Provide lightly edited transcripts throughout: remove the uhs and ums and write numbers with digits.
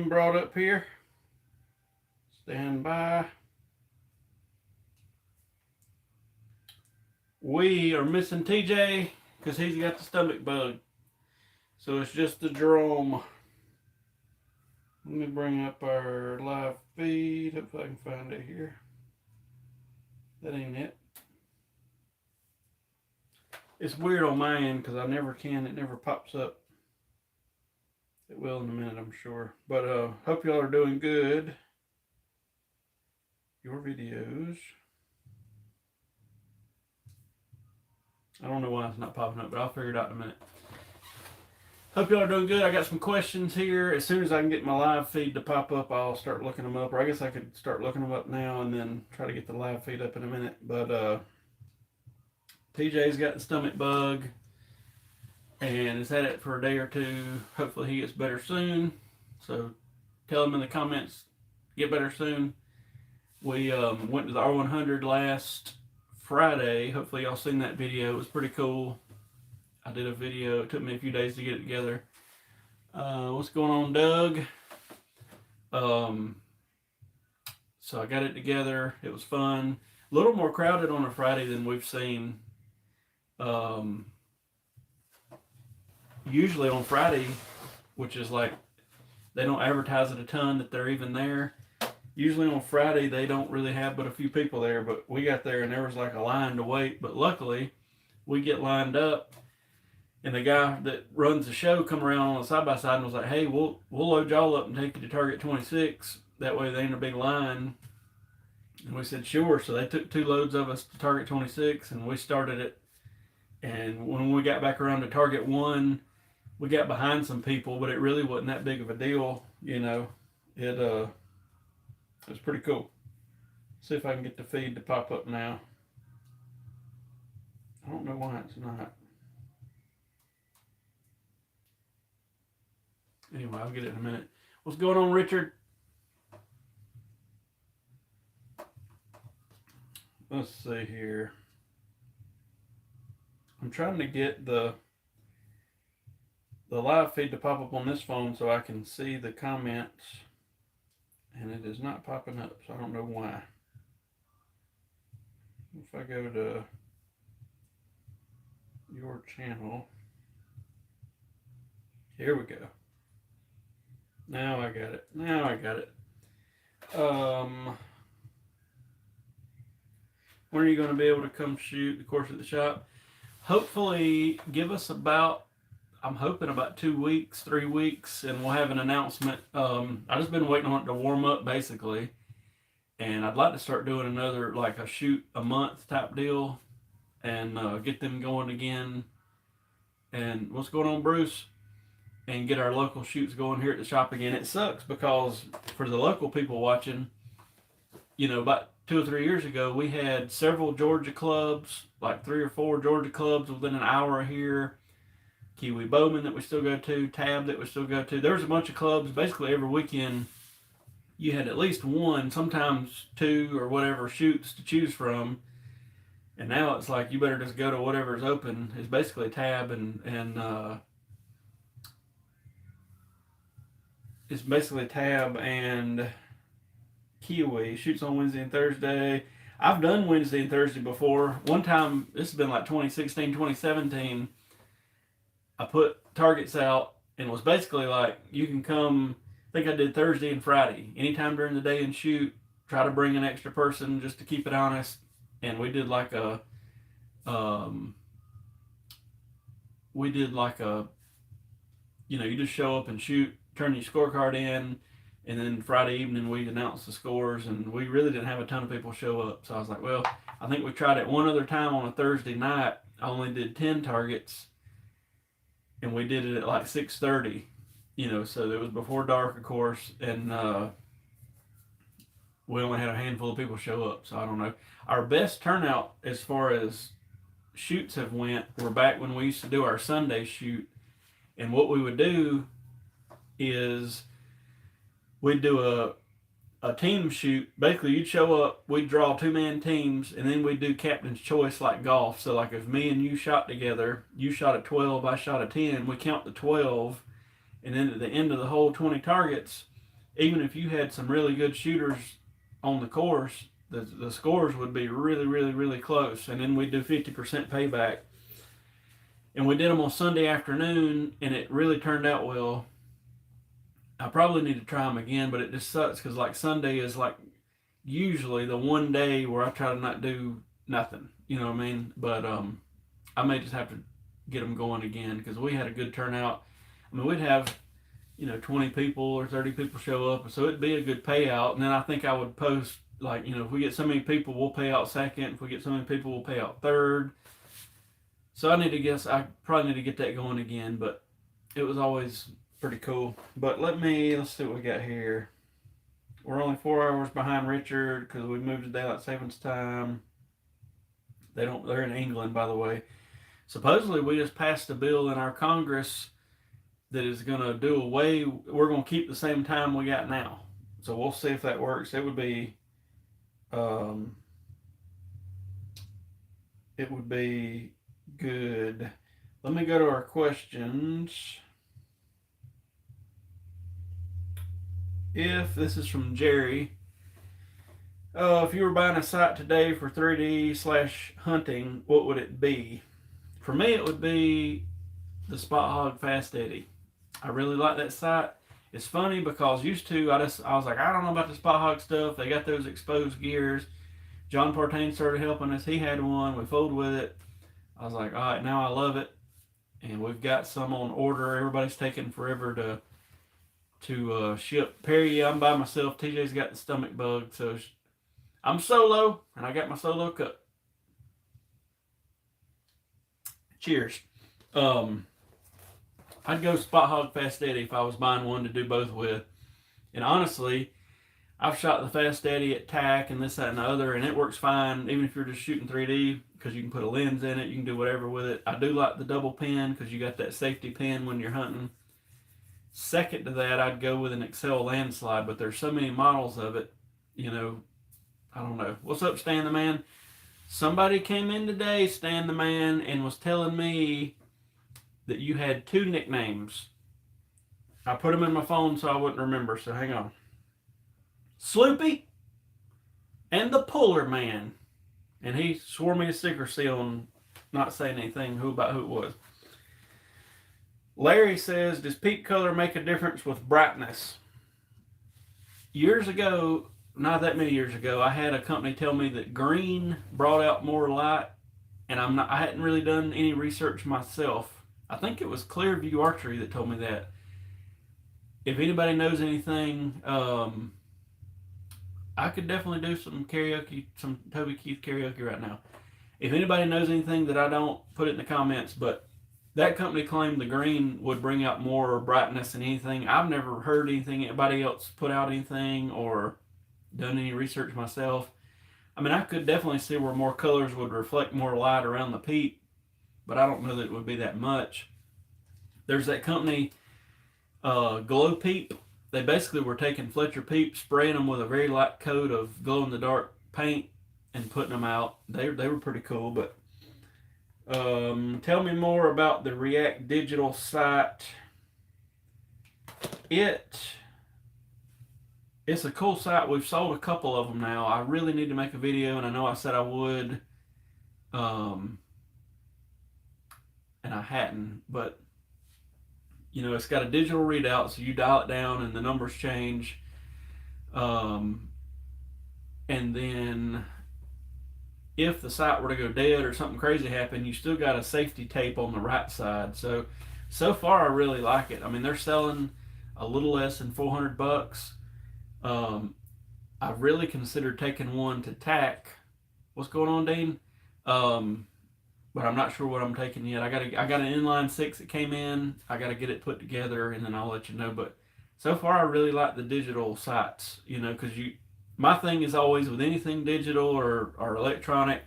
brought up here. Stand by. We are missing TJ because he's got the stomach bug. So it's just the Jerome. Let me bring up our live feed. Hope I can find it here. That ain't it. It's weird on my end because I never can. It never pops up. It will in a minute, I'm sure. But hope y'all are doing good. Your videos. I don't know why it's not popping up, but I'll figure it out in a minute. Hope y'all are doing good. I got some questions here. As soon as I can get my live feed to pop up, I'll start looking them up. Or I guess I could start looking them up now and then try to get the live feed up in a minute. But TJ's got the stomach bug and has had it for a day or two. Hopefully he gets better soon. So tell him in the comments, get better soon. We went to the R100 last Friday. Hopefully y'all seen that video. It was pretty cool. I did a video. It took me a few days to get it together. What's going on, Doug? So I got it together. It was fun. A little more crowded on a Friday than we've seen. Usually on Friday, which is like, they don't advertise it a ton that they're even there. Usually on Friday, they don't really have but a few people there, but we got there and there was like a line to wait. But luckily, we get lined up. And the guy that runs the show come around on the side-by-side and was like, hey, we'll load y'all up and take you to Target 26. That way they ain't a big line. And we said, sure. So they took 2 loads of us to Target 26 and we started it. And when we got back around to Target 1, we got behind some people, but it really wasn't that big of a deal. You know, it was pretty cool. See if I can get the feed to pop up now. I don't know why it's not. Anyway, I'll get it in a minute. What's going on, Richard? Let's see here. I'm trying to get the live feed to pop up on this phone so I can see the comments. And it is not popping up, so I don't know why. If I go to your channel. Here we go. Now I got it. When are you going to be able to come shoot the course at the shop? Hopefully, give us about, I'm hoping about 2 weeks, 3 weeks, and we'll have an announcement. I've just been waiting on it to warm up, basically. And I'd like to start doing another, like a shoot a month type deal and get them going again. And what's going on, Bruce? And get our local shoots going here at the shop again. It sucks because for the local people watching, you know, about 2 or 3 years ago, we had several Georgia clubs, like 3 or 4 Georgia clubs within an hour here. Kiwi Bowman that we still go to, Tab that we still go to. There was a bunch of clubs. Basically every weekend you had at least 1, sometimes 2 or whatever shoots to choose from. And now it's like you better just go to whatever's open. It's basically Tab and it's basically Tab and Kiwi. Shoots on Wednesday and Thursday. I've done Wednesday and Thursday before. One time, this has been like 2016, 2017, I put targets out and it was basically like, you can come, I think I did Thursday and Friday, anytime during the day and shoot, try to bring an extra person just to keep it honest. And we did like a, you know, you just show up and shoot, turn your scorecard in, and then Friday evening we announced the scores, and we really didn't have a ton of people show up. So I was like, well, I think we tried it one other time on a Thursday night. I only did 10 targets, and we did it at like 6:30, you know, so it was before dark, of course, and we only had a handful of people show up, so I don't know. Our best turnout as far as shoots have went were back when we used to do our Sunday shoot, and what we would do is we'd do a team shoot. Basically, you'd show up, we'd draw 2-man teams, and then we'd do captain's choice like golf. So like if me and you shot together, you shot at 12, I shot at 10, we count the 12, and then at the end of the whole 20 targets, even if you had some really good shooters on the course, the scores would be really, really, really close. And then we'd do 50% payback. And we did them on Sunday afternoon, and it really turned out well. I probably need to try them again, but it just sucks because like Sunday is like usually the one day where I try to not do nothing. You know what I mean? But I may just have to get them going again because we had a good turnout. I mean, we'd have 20 people or 30 people show up, so it'd be a good payout. And then I think I would post like, if we get so many people, we'll pay out second. If we get so many people, we'll pay out third. So I probably need to get that going again, but it was always pretty cool. But let's see what we got here. We're only 4 hours behind Richard because we moved to daylight savings time. They're in England, by the way. Supposedly we just passed a bill in our Congress that is going to we're going to keep the same time we got now. So we'll see if that works. It would be good. Let me go to our questions. This is from Jerry. If you were buying a site today for 3D/hunting, what would it be? For me, it would be the Spot Hogg Fast Eddy. I really like that site. It's funny because used to, I was like, I don't know about the Spot Hogg stuff. They got those exposed gears. John Partain started helping us. He had one. We fooled with it. I was like, all right, now I love it. And we've got some on order. Everybody's taking forever to ship. Perry, I'm by myself. TJ's got the stomach bug, so I'm solo, and I got my solo cup. Cheers. I'd go Spot Hogg Fast Eddy if I was buying one to do both with. And honestly, I've shot the Fast Eddy at Tac and this, that, and the other, and it works fine, even if you're just shooting 3D, because you can put a lens in it, you can do whatever with it. I do like the double pin, because you got that safety pin when you're hunting. Second to that, I'd go with an Excel Landslide, but there's so many models of it, I don't know. What's up, Stan the Man? Somebody came in today, Stan the Man, and was telling me that you had 2 nicknames. I put them in my phone so I wouldn't remember, so hang on. Sloopy and the Puller Man. And he swore me a secrecy on not saying anything about who it was. Larry says, does peak color make a difference with brightness? Years ago, not that many years ago, I had a company tell me that green brought out more light, and I hadn't really done any research myself. I think it was Clearview Archery that told me that. If anybody knows anything, I could definitely do some karaoke, some Toby Keith karaoke right now. If anybody knows anything that I don't, put it in the comments, but that company claimed the green would bring out more brightness than anything. I've never heard anybody else put out anything or done any research myself. I mean, I could definitely see where more colors would reflect more light around the peak, but I don't know that it would be that much. There's that company, Glow Peep. They basically were taking Fletcher Peep, spraying them with a very light coat of glow-in-the-dark paint and putting them out. They were pretty cool, but tell me more about the React Digital site. It's a cool site. We've sold a couple of them now. I really need to make a video, and I know I said I would, and I hadn't, but it's got a digital readout, so you dial it down and the numbers change. And then if the site were to go dead or something crazy happened, you still got a safety tape on the right side. So far I really like it. I mean, they're selling a little less than $400. I've really considered taking one to Tac. What's going on, Dean? But I'm not sure what I'm taking yet. I got an inline 6 that came in. I got to get it put together, and then I'll let you know. But so far, I really like the digital sites, because my thing is always with anything digital or electronic,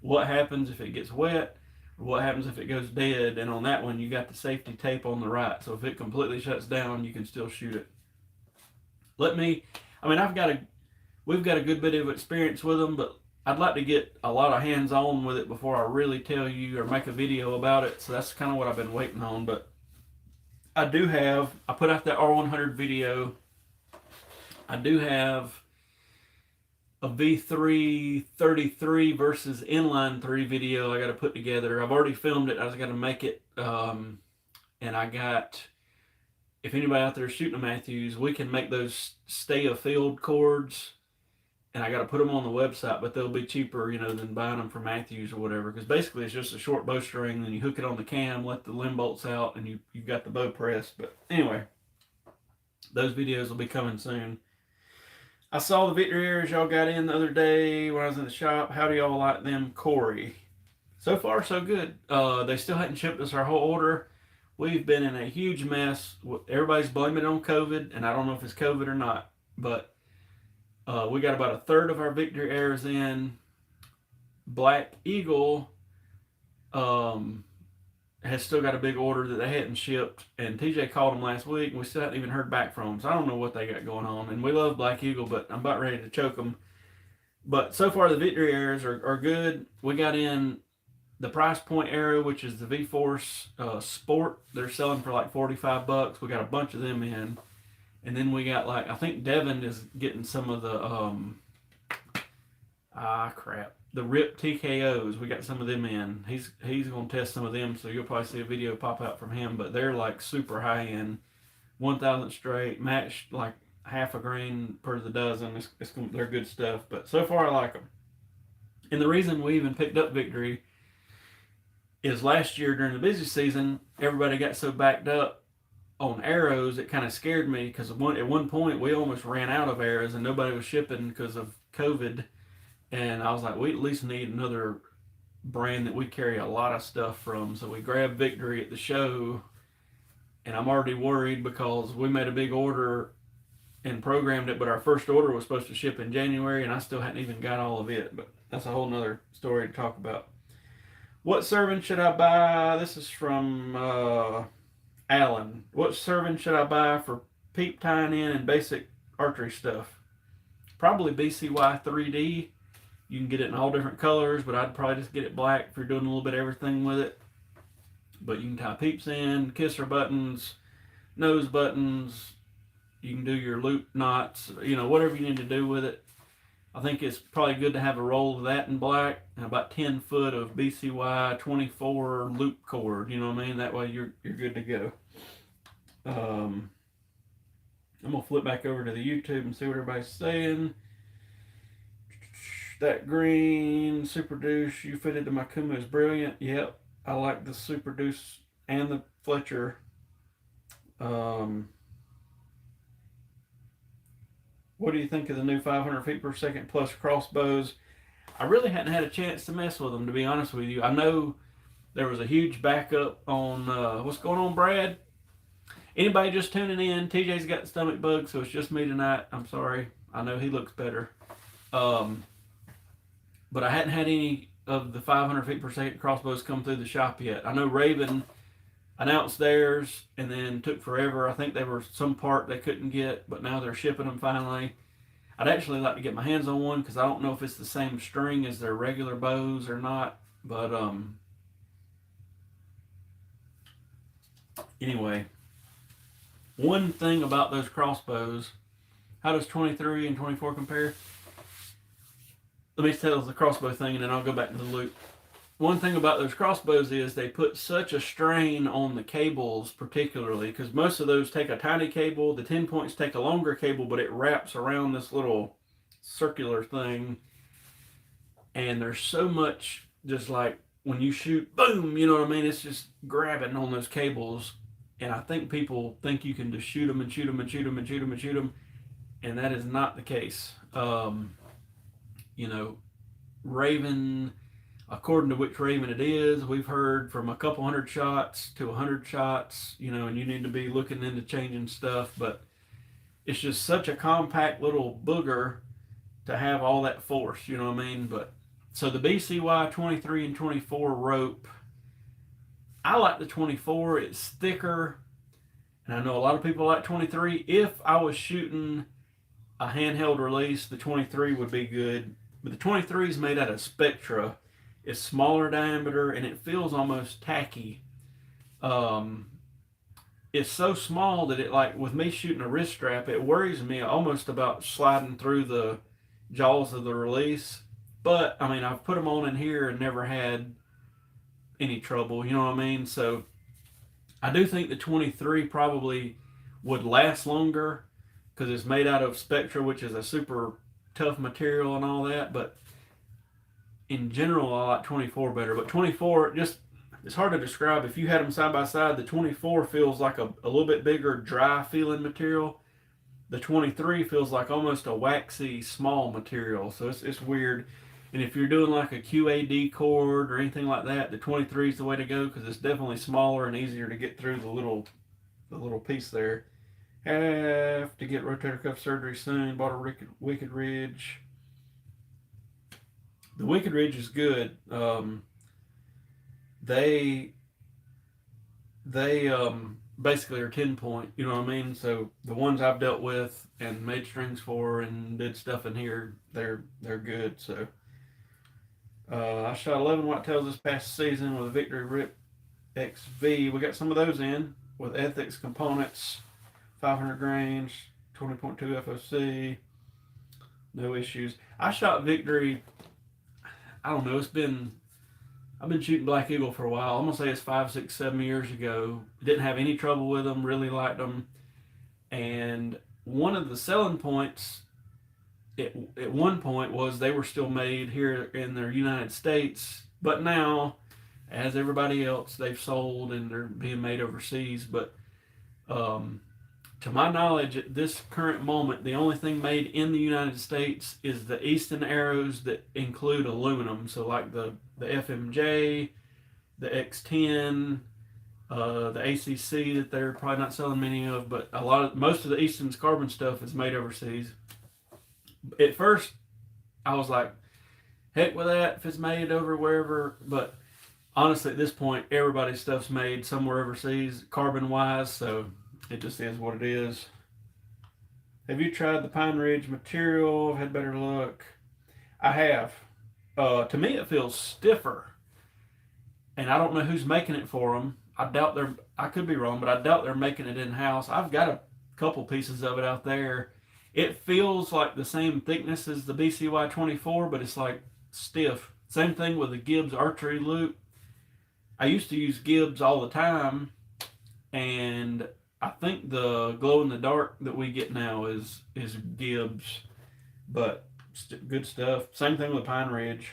what happens if it gets wet, or what happens if it goes dead. And on that one, you got the safety tape on the right. So if it completely shuts down, you can still shoot it. We've got a good bit of experience with them, but I'd like to get a lot of hands-on with it before I really tell you or make a video about it. So that's kind of what I've been waiting on. But I put out that R100 video I do have a V3 33 versus inline 3 video I got to put together. I've already filmed it. I just got to make it. And I got, if anybody out there is shooting a Matthews, we can make those stay afield cords, and I got to put them on the website, but they'll be cheaper, than buying them from Matthews or whatever. Because basically it's just a short bowstring, then you hook it on the cam, let the limb bolts out, and you've got the bow pressed. But anyway, those videos will be coming soon. I saw the victory arrows y'all got in the other day when I was in the shop. How do y'all like them, Corey? So far, so good. They still hadn't shipped us our whole order. We've been in a huge mess. Everybody's blaming it on COVID, and I don't know if it's COVID or not, but we got about a third of our victory arrows in. Black Eagle has still got a big order that they hadn't shipped, and TJ called them last week, and we still haven't even heard back from them, so I don't know what they got going on. And we love Black Eagle, but I'm about ready to choke them. But so far, the victory arrows are good. We got in the price point arrow, which is the V-Force Sport. They're selling for like $45. We got a bunch of them in. And then we got I think Devin is getting some of the, the RIP TKOs. We got some of them in. He's going to test some of them, so you'll probably see a video pop out from him. But they're like super high end, 1,000 straight, matched like half a grain per the dozen. They're good stuff. But so far I like them. And the reason we even picked up Victory is last year during the busy season, everybody got so backed up on arrows, it kind of scared me because at one point we almost ran out of arrows and nobody was shipping because of COVID. And I was like, we at least need another brand that we carry a lot of stuff from. So we grabbed Victory at the show, and I'm already worried because we made a big order and programmed it, but our first order was supposed to ship in January, and I still hadn't even got all of it. But that's a whole nother story to talk about. What serving should I buy? This is from Alan. What serving should I buy for peep tying in and basic archery stuff? Probably BCY 3D. You can get it in all different colors, but I'd probably just get it black if you're doing a little bit of everything with it. But you can tie peeps in, kisser buttons, nose buttons. You can do your loop knots, whatever you need to do with it. I think it's probably good to have a roll of that in black and about 10 foot of BCY 24 loop cord. You know what I mean? That way you're good to go. I'm going to flip back over to the YouTube and see what everybody's saying. That green Super Deuce you fitted to my Kuma is brilliant. Yep, I like the Super Deuce and the Fletcher. What do you think of the new 500 feet per second plus crossbows? I really hadn't had a chance to mess with them, to be honest with you. I know there was a huge backup on, what's going on, Brad? Anybody just tuning in, TJ's got the stomach bug, so it's just me tonight. I'm sorry. I know he looks better. But I hadn't had any of the 500 feet per second crossbows come through the shop yet. I know Raven announced theirs and then took forever. I think they were some part they couldn't get, but now they're shipping them finally. I'd actually like to get my hands on one because I don't know if it's the same string as their regular bows or not. But anyway, one thing about those crossbows, how does 23 and 24 compare? Let me tell the crossbow thing and then I'll go back to the loop. One thing about those crossbows is they put such a strain on the cables, particularly because most of those take a tiny cable. The 10 points take a longer cable, but it wraps around this little circular thing. And there's so much, just like when you shoot, boom, you know what I mean? It's just grabbing on those cables. And I think people think you can just shoot them and shoot them and shoot them and shoot them and shoot them. And that is not the case. Raven, according to which Raven it is, we've heard from a couple hundred shots to 100 shots, and you need to be looking into changing stuff, but it's just such a compact little booger to have all that force, you know what I mean? But so the BCY 23 and 24 rope, I like the 24. It's thicker, and I know a lot of people like 23. If I was shooting a handheld release, the 23 would be good, but the 23 is made out of Spectra. It's smaller diameter and it feels almost tacky. It's it's so small that it, like with me shooting a wrist strap, it worries me almost about sliding through the jaws of the release. But I mean, I've put them on in here and never had any trouble. You know what I mean? So I do think the 23 probably would last longer because it's made out of Spectra, which is a super tough material and all that. But in general, I like 24 better. But 24, just it's hard to describe. If you had them side by side, the 24 feels like a little bit bigger, dry feeling material. The 23 feels like almost a waxy, small material. So it's weird. And if you're doing like a QAD cord or anything like that, the 23 is the way to go because it's definitely smaller and easier to get through the little piece there. Have to get rotator cuff surgery soon. Bought a Wicked Ridge. The Wicked Ridge is good. They basically are 10-point. You know what I mean? So the ones I've dealt with and made strings for and did stuff in here, they're good. So I shot 11 whitetails this past season with a Victory Rip XV. We got some of those in with Ethics components, 500 grains, 20.2 FOC, no issues. I shot Victory. I don't know. I've been shooting Black Eagle for a while. I'm gonna say it's 5, 6, 7 years ago. Didn't have any trouble with them. Really liked them. And one of the selling points at one point was they were still made here in the United States, but now, as everybody else, they've sold and they're being made overseas. But to my knowledge, at this current moment, the only thing made in the United States is the Easton arrows that include aluminum. So like the FMJ, the X10, the ACC that they're probably not selling many of, but most of the Easton's carbon stuff is made overseas. At first, I was like, heck with that if it's made over wherever. But honestly, at this point, everybody's stuff's made somewhere overseas, carbon-wise, so it just is what it is. Have you tried the Pine Ridge material? Had better luck? I have. To me, it feels stiffer. And I don't know who's making it for them. I could be wrong, but I doubt they're making it in-house. I've got a couple pieces of it out there. It feels like the same thickness as the BCY 24, but it's like stiff. Same thing with the Gibbs archery loop. I used to use Gibbs all the time, and I think the glow in the dark that we get now is Gibbs, but good stuff. Same thing with Pine Ridge.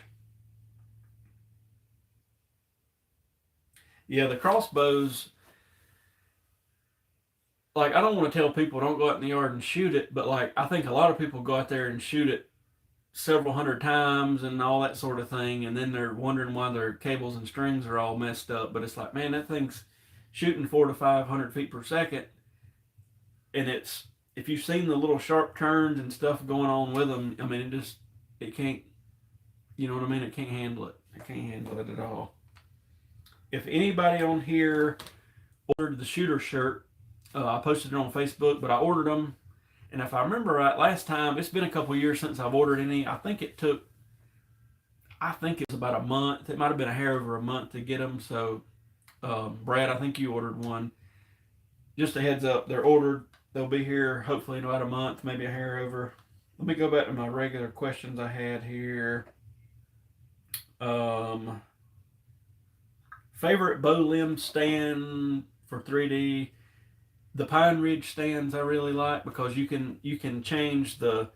Yeah, the crossbows, like, I don't want to tell people don't go out in the yard and shoot it, but like, I think a lot of people go out there and shoot it several hundred times and all that sort of thing, and then they're wondering why their cables and strings are all messed up. But it's like, man, that thing's shooting 400 to 500 feet per second, and if you've seen the little sharp turns and stuff going on with them, I mean, it can't, you know what I mean? It can't handle it. It can't handle it at all. If anybody on here ordered the shooter shirt, I posted it on Facebook, but I ordered them. And if I remember right, last time, it's been a couple years since I've ordered any. I think it was about a month. It might have been a hair over a month to get them. So, Brad, I think you ordered one. Just a heads up, they're ordered. They'll be here hopefully in about a month, maybe a hair over. Let me go back to my regular questions I had here. Favorite bow limb stand for 3D? The Pine Ridge stands I really like because you can change the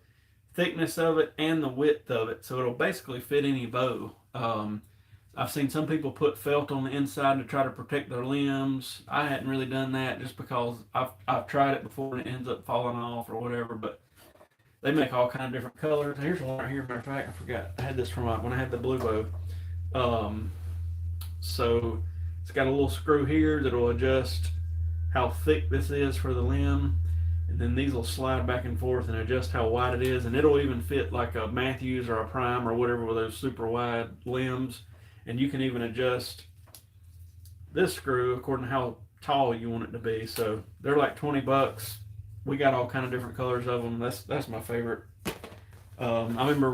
thickness of it and the width of it, so it'll basically fit any bow. I've seen some people put felt on the inside to try to protect their limbs. I hadn't really done that just because I've tried it before and it ends up falling off or whatever. But they make all kind of different colors. Here's one right here. Matter of fact, I forgot I had this from when I had the blue bow. So it's got a little screw here that will adjust how thick this is for the limb, and then these will slide back and forth and adjust how wide it is, and it'll even fit like a Matthews or a Prime or whatever with those super wide limbs. And you can even adjust this screw according to how tall you want it to be. So they're like $20. We got all kind of different colors of them. That's my favorite. I remember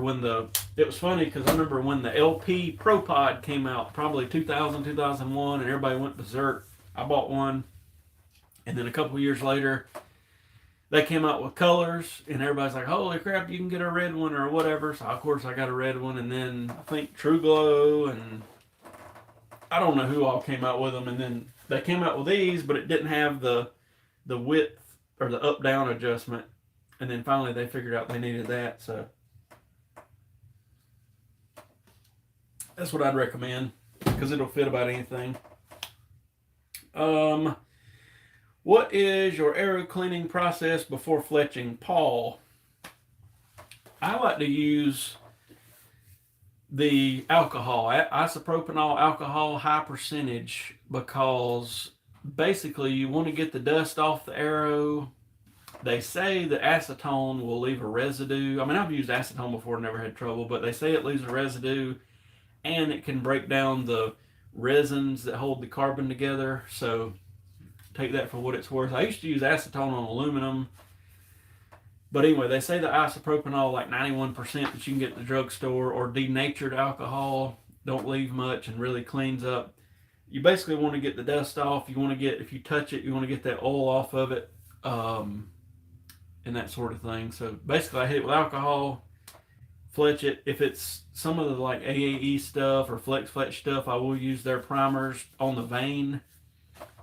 it was funny because I remember when the LP Pro Pod came out, probably 2000, 2001, and everybody went berserk. I bought one. And then a couple years later, they came out with colors, and everybody's like, holy crap, you can get a red one or whatever. So, of course, I got a red one. And then I think True Glow, and I don't know who all came out with them. And then they came out with these, but it didn't have the width or the up-down adjustment. And then finally they figured out they needed that. So that's what I'd recommend, because it'll fit about anything. What is your arrow cleaning process before fletching? Paul. I like to use the alcohol, isopropanol alcohol, high percentage, because basically you want to get the dust off the arrow. They say that acetone will leave a residue. I mean, I've used acetone before, never had trouble, but they say it leaves a residue, and it can break down the resins that hold the carbon together. So take that for what it's worth. I used to use acetone on aluminum, but anyway, they say the isopropanol, like 91% that you can get in the drugstore, or denatured alcohol, don't leave much and really cleans up. You basically want to get the dust off. You want to get, if you touch it, you want to get that oil off of it, and that sort of thing. So basically I hit it with alcohol, fletch it. If it's some of the like AAE stuff or Flex Fletch stuff, I will use their primers on the vein,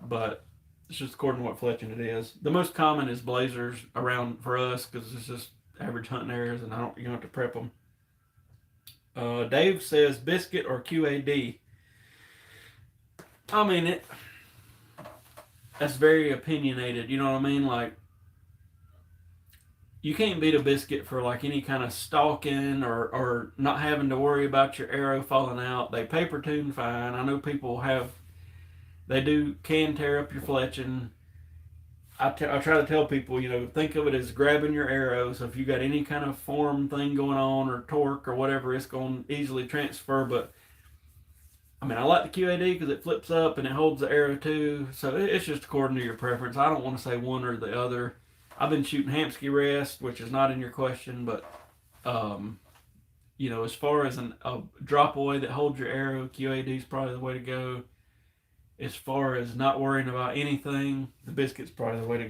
but it's just according to what fletching it is. The most common is blazers around for us, because it's just average hunting areas, and you don't have to prep them. Dave says biscuit or QAD. I mean, that's very opinionated. You know what I mean? Like, you can't beat a biscuit for like any kind of stalking or not having to worry about your arrow falling out. They paper tune fine. I know people can tear up your fletching. I try to tell people, think of it as grabbing your arrow. So if you got any kind of form thing going on or torque or whatever, it's going to easily transfer. But I mean, I like the QAD because it flips up and it holds the arrow too. So it's just according to your preference. I don't want to say one or the other. I've been shooting Hamsky rest, which is not in your question, but as far as a drop away that holds your arrow, QAD is probably the way to go. As far as not worrying about anything, the biscuit's probably the way to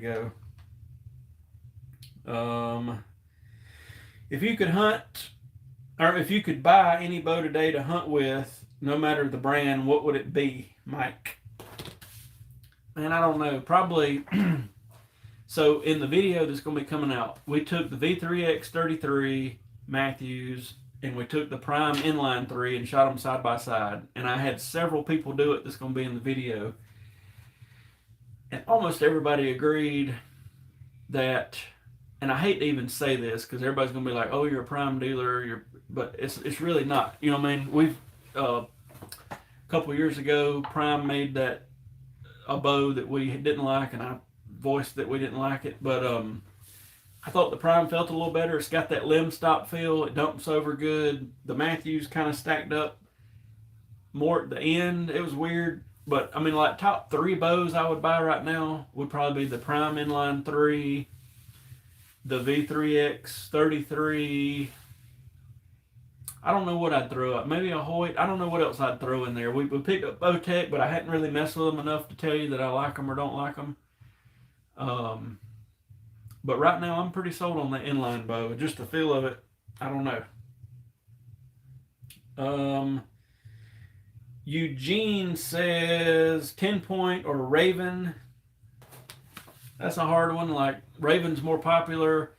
go. If you could hunt, or if you could buy any bow today to hunt with, no matter the brand, what would it be, Mike? Man, I don't know. Probably. So in the video that's going to be coming out, we took the V3X33 Matthews, and we took the Prime Inline 3 and shot them side by side. And I had several people do it that's going to be in the video. And almost everybody agreed that, and I hate to even say this because everybody's going to be like, oh, you're a Prime dealer, but it's really not. You know what I mean? We've, a couple years ago, Prime made a bow that we didn't like, and I voiced that we didn't like it. But I thought the Prime felt a little better. It's got that limb stop feel. It dumps over good. The Matthews kind of stacked up more at the end. It was weird. But, I mean, like, top 3 bows I would buy right now would probably be the Prime Inline 3, the V3X33. I don't know what I'd throw up. Maybe a Hoyt. I don't know what else I'd throw in there. We picked up Bowtech, but I hadn't really messed with them enough to tell you that I like them or don't like them. But right now, I'm pretty sold on the inline bow. Just the feel of it, I don't know. Eugene says 10-point or Raven. That's a hard one. Like, Raven's more popular,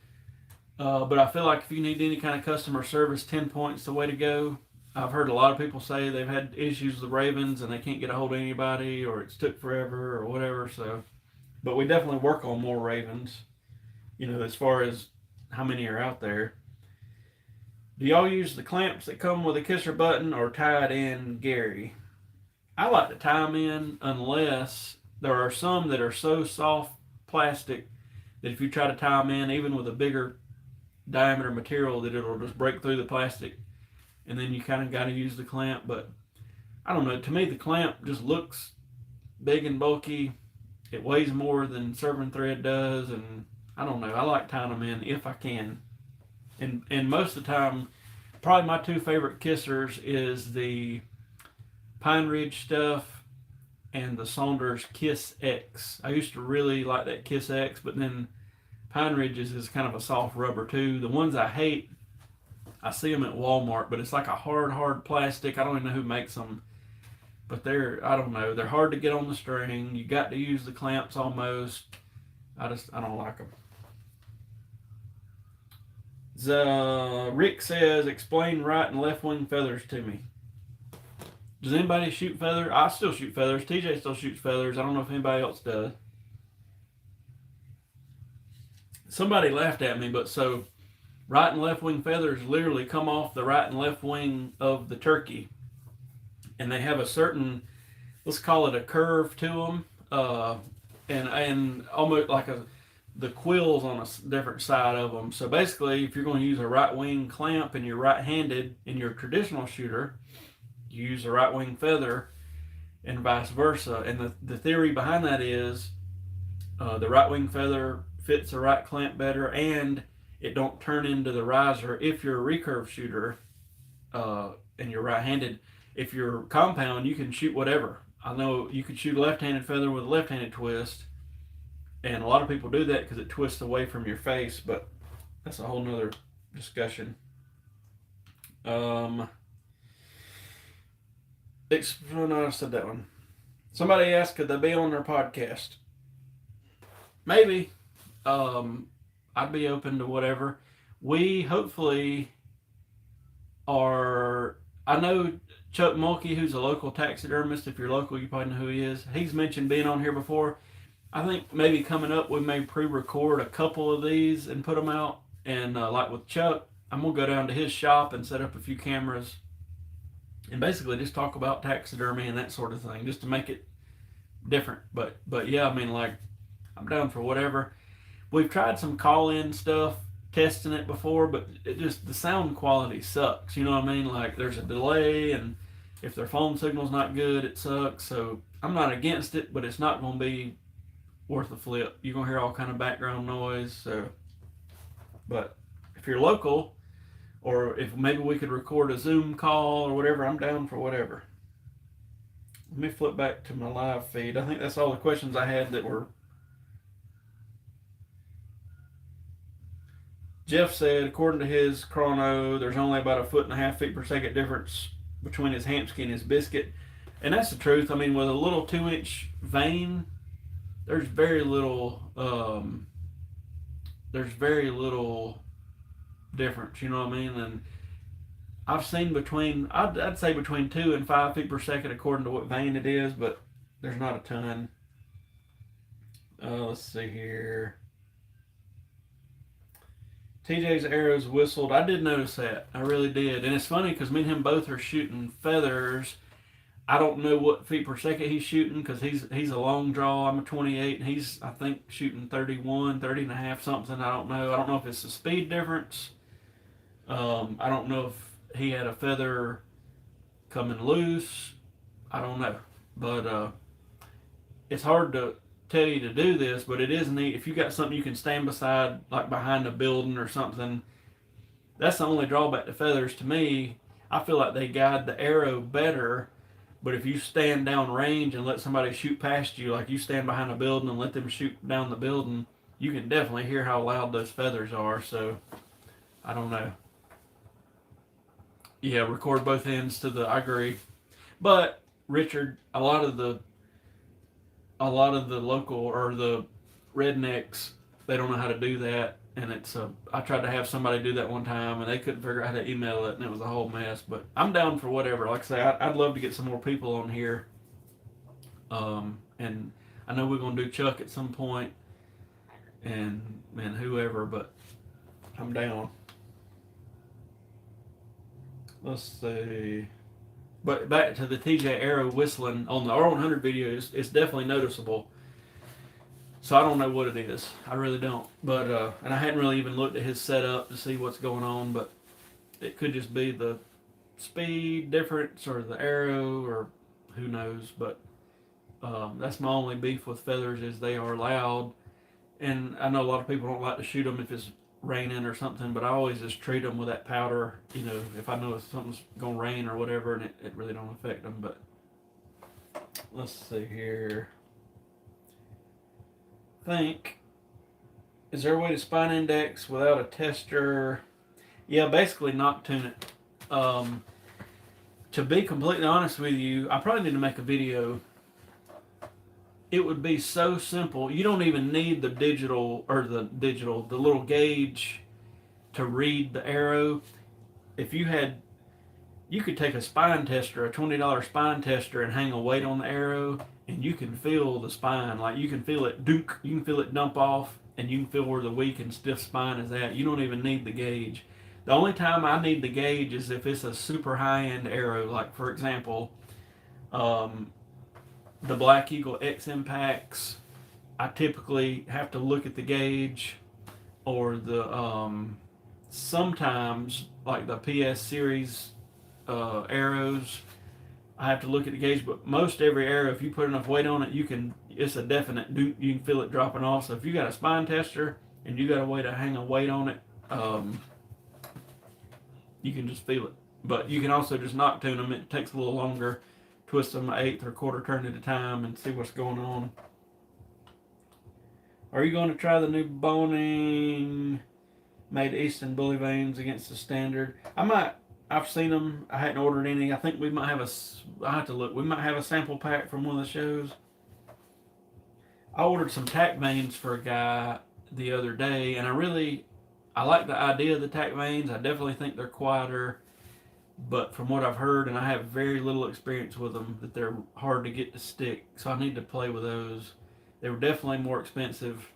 but I feel like if you need any kind of customer service, 10-point's the way to go. I've heard a lot of people say they've had issues with Ravens and they can't get a hold of anybody, or it's took forever or whatever. So, but we definitely work on more Ravens. As far as how many are out there. Do y'all use the clamps that come with a kisser button or tie it in, Gary? I like to tie them in, unless there are some that are so soft plastic that if you try to tie them in, even with a bigger diameter material, that it'll just break through the plastic, and then you kind of got to use the clamp. But I don't know. To me, the clamp just looks big and bulky. It weighs more than serving thread does, and I don't know. I like tying them in if I can. And most of the time, probably my 2 favorite kissers is the Pine Ridge stuff and the Saunders Kiss X. I used to really like that Kiss X, but then Pine Ridges is kind of a soft rubber too. The ones I hate, I see them at Walmart, but it's like a hard plastic. I don't even know who makes them, but I don't know, they're hard to get on the string. You got to use the clamps almost. I don't like them. Rick says, explain right and left wing feathers to me. Does anybody shoot feathers? I still shoot feathers. TJ still shoots feathers. I don't know if anybody else does. Somebody laughed at me, but so right and left wing feathers literally come off the right and left wing of the turkey. And they have a certain, let's call it a curve to them. And almost like the quills on a different side of them. So basically, if you're going to use a right wing clamp and you're right-handed in your traditional shooter, you use a right wing feather and vice versa. And the theory behind that is the right wing feather fits the right clamp better, and it don't turn into the riser if you're a recurve shooter and you're right-handed. If you're compound, you can shoot whatever. I know you could shoot a left-handed feather with a left-handed twist, and a lot of people do that because it twists away from your face, but that's a whole nother discussion. No, I said that one. Somebody asked, could they be on their podcast? Maybe. I'd be open to whatever. We hopefully are. I know Chuck Mulkey, who's a local taxidermist. If you're local, you probably know who he is. He's mentioned being on here before. I think maybe coming up we may pre-record a couple of these and put them out. And like with Chuck, I'm going to go down to his shop and set up a few cameras and basically just talk about taxidermy and that sort of thing, just to make it different. But yeah, I mean, like, I'm down for whatever. We've tried some call-in stuff, testing it before, but it just, the sound quality sucks. You know what I mean? Like, there's a delay, and if their phone signal's not good, it sucks. So I'm not against it, but it's not going to be worth a flip. You're going to hear all kind of background noise. So, but if you're local, or if maybe we could record a Zoom call or whatever, I'm down for whatever. Let me flip back to my live feed. I think that's all the questions I had that were. Jeff said, according to his chrono, there's only about 1.5 feet per second difference between his Hamsky and his biscuit. And that's the truth. I mean, with a little 2-inch vein, there's very little difference, you know what I mean? And I've seen I'd say between 2 and 5 feet per second according to what vein it is, but there's not a ton. Let's see here. TJ's arrows whistled. I did notice that. I really did. And it's funny because me and him both are shooting feathers. I don't know what feet per second he's shooting because he's a long draw. I'm a 28, and he's, I think, shooting 31, 30 and a half, something. I don't know. I don't know if it's a speed difference. I don't know if he had a feather coming loose. I don't know. But it's hard to tell you to do this, but it is neat. If you got something you can stand beside, like behind a building or something, that's the only drawback to feathers to me. I feel like they guide the arrow better, but if you stand down range and let somebody shoot past you, like you stand behind a building and let them shoot down the building, you can definitely hear how loud those feathers are. So I don't know. Yeah, record both ends I agree. But Richard, a lot of the local or the rednecks, they don't know how to do that, and I tried to have somebody do that one time, and they couldn't figure out how to email it, and it was a whole mess. But I'm down for whatever. Like I say, I'd love to get some more people on here, and I know we're gonna do Chuck at some point, and whoever, but I'm down. Let's see. But back to the TJ arrow whistling on the R100 video, it's definitely noticeable. So I don't know what it is. I really don't. But and I hadn't really even looked at his setup to see what's going on, but it could just be the speed difference or the arrow or who knows. But that's my only beef with feathers is they are loud. And I know a lot of people don't like to shoot them if it's raining or something, but I always just treat them with that powder, you know, if I know if something's gonna rain or whatever, and it really don't affect them. But let's see here. Is there a way to spine index without a tester? Yeah, basically not tune it. To be completely honest with you, I probably need to make a video. It would be so simple. You don't even need the the little gauge to read the arrow. If you could take a spine tester, a $20 spine tester, and hang a weight on the arrow, and you can feel the spine. Like you can feel it duke, you can feel it dump off, and you can feel where the weak and stiff spine is at. You don't even need the gauge. The only time I need the gauge is if it's a super high-end arrow, like for example, the Black Eagle X Impacts. I typically have to look at the gauge, or the sometimes like the PS series arrows. I have to look at the gauge, but most every arrow, if you put enough weight on it, it's a definite. You can feel it dropping off. So if you got a spine tester and you got a way to hang a weight on it, you can just feel it. But you can also just knock tune them. It takes a little longer. Twist them an eighth or quarter turn at a time and see what's going on. Are you going to try the new boning made Easton bully veins against the standard? I might. I've seen them. I hadn't ordered any. I think we might have I have to look. We might have a sample pack from one of the shows. I ordered some Tac Veins for a guy the other day, and I like the idea of the Tac Veins. I definitely think they're quieter, but from what I've heard, and I have very little experience with them, that they're hard to get to stick. So I need to play with those. They were definitely more expensive.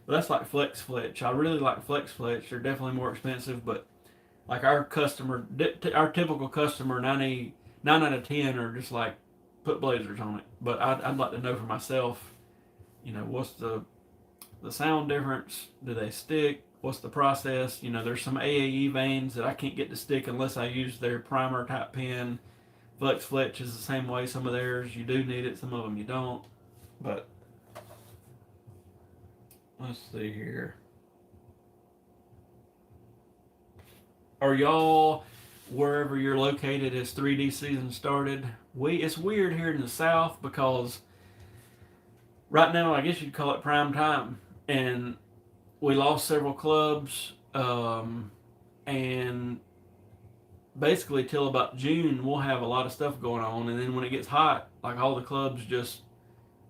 But that's like Flex Fletch. I really like Flex Fletch. They're definitely more expensive, but like our typical customer, 9 out of 10 are just like, put blazers on it. But I'd like to know for myself, what's the sound difference? Do they stick? What's the process? There's some AAE veins that I can't get to stick unless I use their primer type pen. Flex Fletch is the same way. Some of theirs you do need it, some of them you don't. But let's see here. Are y'all, wherever you're located, has 3D season started? It's weird here in the South because right now I guess you'd call it prime time, and we lost several clubs, and basically till about June we'll have a lot of stuff going on, and then when it gets hot, like all the clubs just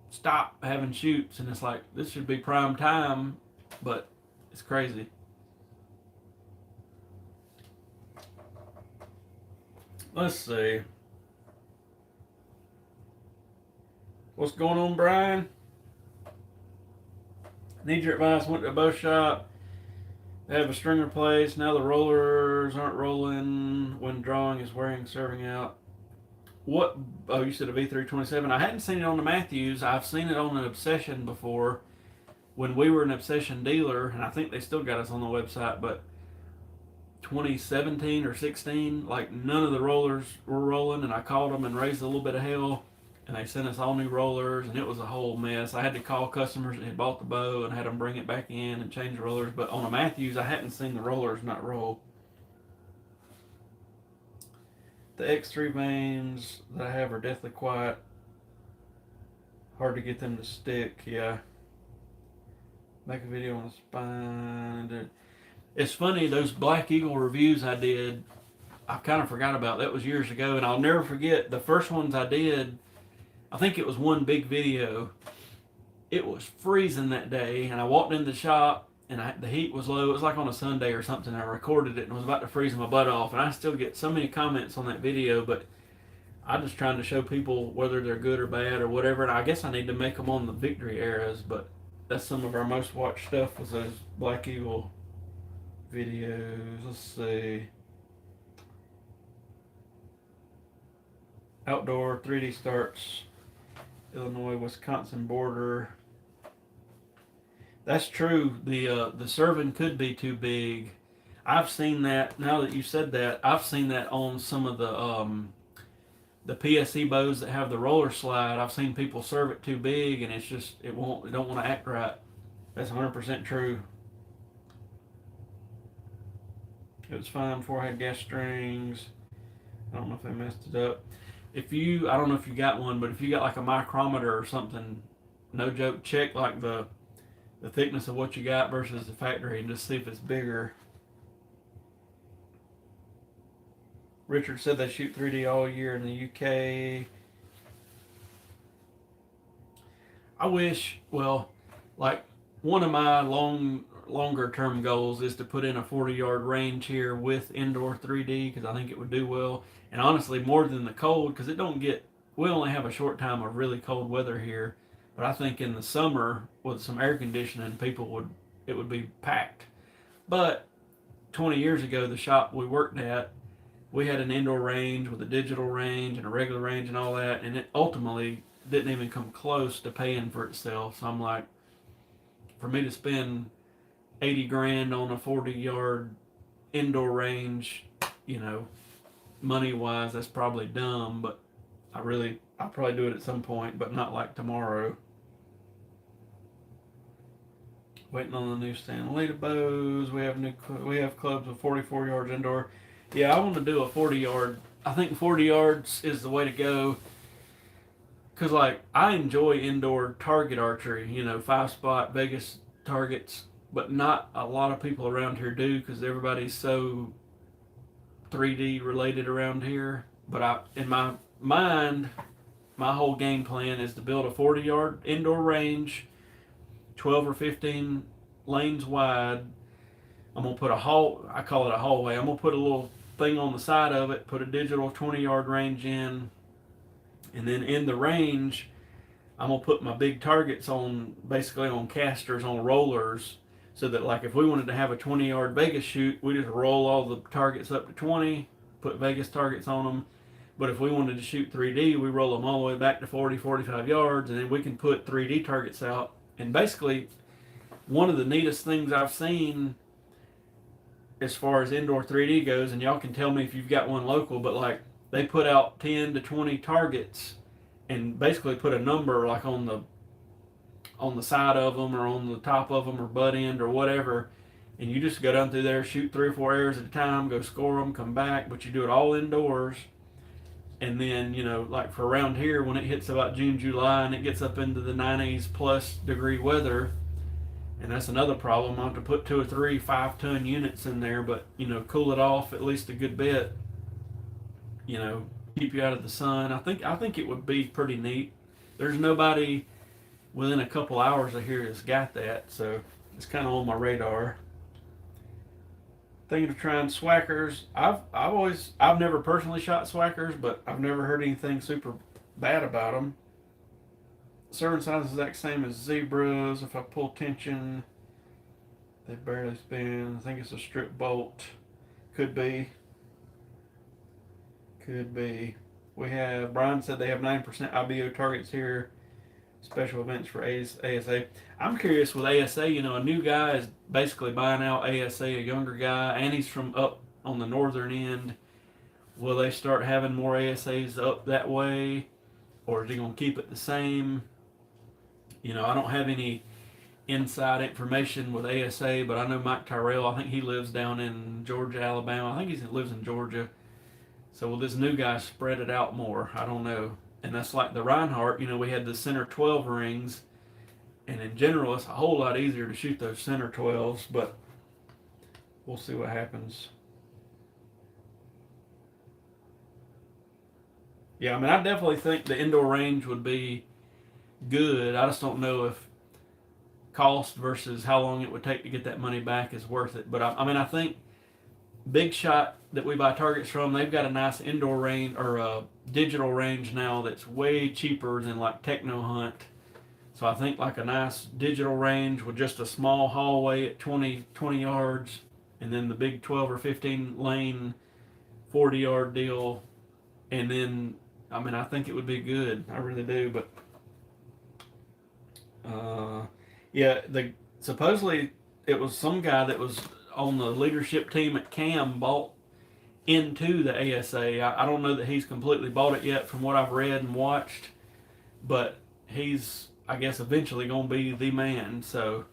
stop having shoots, and it's like this should be prime time, but it's crazy. Let's see. What's going on, Brian? Need your advice. Went to a bow shop. They have a stringer place. Now the rollers aren't rolling when drawing is wearing, serving out. What? Oh, you said a V327. I hadn't seen it on the Matthews. I've seen it on an Obsession before when we were an Obsession dealer, and I think they still got us on the website, but 2017 or 16, like none of the rollers were rolling, and I called them and raised a little bit of hell, and they sent us all new rollers, and it was a whole mess. I had to call customers that had bought the bow and had them bring it back in and change the rollers, but on a Matthews I hadn't seen the rollers not roll. The X3 veins that I have are deathly quiet. Hard to get them to stick, yeah. Make a video on the spine. It's funny, those Black Eagle reviews I did, I kind of forgot about. That was years ago, and I'll never forget the first ones I did. I think it was one big video. It was freezing that day, and I walked in the shop, and the heat was low. It was like on a Sunday or something. I recorded it and was about to freeze my butt off, and I still get so many comments on that video, but I'm just trying to show people whether they're good or bad or whatever, and I guess I need to make them on the Victory eras, but that's some of our most watched stuff was those Black Eagle videos. Let's see. Outdoor 3D starts Illinois-Wisconsin border. That's true. The serving could be too big. I've seen that. Now that you said that, I've seen that on some of the PSE bows that have the roller slide. I've seen people serve it too big, and it don't want to act right. That's 100% true. It was fine before I had gas strings. I don't know if I messed it up. if you, I don't know if you got one, but if you got like a micrometer or something, no joke, check like the thickness of what you got versus the factory and just see if it's bigger. Richard said they shoot 3D all year in the UK. I wish, well, like one of my longer term goals is to put in a 40-yard range here with indoor 3D because I think it would do well. And honestly, more than the cold, because it don't get, we only have a short time of really cold weather here. But I think in the summer with some air conditioning, it would be packed. But 20 years ago, the shop we worked at, we had an indoor range with a digital range and a regular range and all that, and it ultimately didn't even come close to paying for itself. So I'm like, for me to spend 80 grand on a 40-yard indoor range, you know, money wise, that's probably dumb, but I'll probably do it at some point, but not like tomorrow. Waiting on the new Stanley bows. We have clubs with 44 yards indoor. Yeah, I want to do a 40-yard. I think 40 yards is the way to go. Cause like I enjoy indoor target archery, you know, 5-spot Vegas targets, but not a lot of people around here do because everybody's so 3D related around here. But in my mind, my whole game plan is to build a 40-yard indoor range, 12 or 15 lanes wide. I'm gonna put I call it a hallway. I'm gonna put a little thing on the side of it, put a digital 20-yard range in, and then in the range, I'm gonna put my big targets on, basically on casters, on rollers, so that like if we wanted to have a 20-yard Vegas shoot, we just roll all the targets up to 20, put Vegas targets on them. But if we wanted to shoot 3D, we roll them all the way back to 40, 45 yards, and then we can put 3D targets out. And basically, one of the neatest things I've seen as far as indoor 3D goes, and y'all can tell me if you've got one local, but like they put out 10 to 20 targets and basically put a number like on the side of them or on the top of them or butt end or whatever, and you just go down through there, shoot 3 or 4 arrows at a time, go score them, come back, but you do it all indoors. And then, you know, like for around here, when it hits about June, July, and it gets up into the 90s plus degree weather, and that's another problem. I have to put 2 or 3 5-ton units in there, but, you know, cool it off at least a good bit, you know, keep you out of the sun. I think it would be pretty neat. There's nobody within a couple hours of here that's got that, so it's kind of on my radar. Thinking of trying swackers. I've never personally shot swackers, but I've never heard anything super bad about them. Serving size is the exact same as zebras. If I pull tension, they barely spin. I think it's a strip bolt. Could be. Could be. Brian said they have 9% IBO targets here. Special events for ASA. I'm curious with ASA, you know, a new guy is basically buying out ASA, a younger guy, and he's from up on the northern end. Will they start having more ASAs up that way? Or is he going to keep it the same? You know, I don't have any inside information with ASA, but I know Mike Tyrell, I think he lives down in Georgia, Alabama. I think he lives in Georgia. So will this new guy spread it out more? I don't know. And that's like the Reinhardt, you know, we had the center 12 rings, and in general, it's a whole lot easier to shoot those center 12s, but we'll see what happens. Yeah, I mean, I definitely think the indoor range would be good. I just don't know if cost versus how long it would take to get that money back is worth it. But I mean, I think Big Shot that we buy targets from, they've got a nice indoor range or a digital range now that's way cheaper than like Techno Hunt. So I think like a nice digital range with just a small hallway at 20 yards, and then the big 12 or 15 lane 40-yard deal. And then, I mean, I think it would be good. I really do. But yeah, supposedly it was some guy that was on the leadership team at CAM bought into the ASA. I don't know that he's completely bought it yet from what I've read and watched, but he's, I guess, eventually going to be the man. So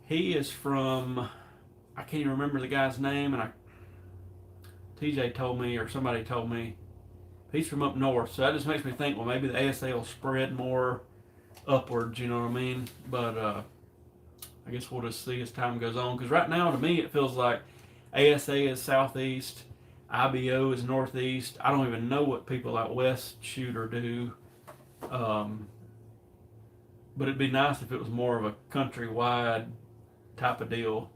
he is from, I can't even remember the guy's name, and TJ told me, or somebody told me, He's from up north, so that just makes me think, well, maybe the ASA will spread more upwards, you know what I mean? But I guess we'll just see as time goes on. Because right now, to me, it feels like ASA is southeast, IBO is northeast. I don't even know what people out west shoot or do. But it'd be nice if it was more of a countrywide type of deal.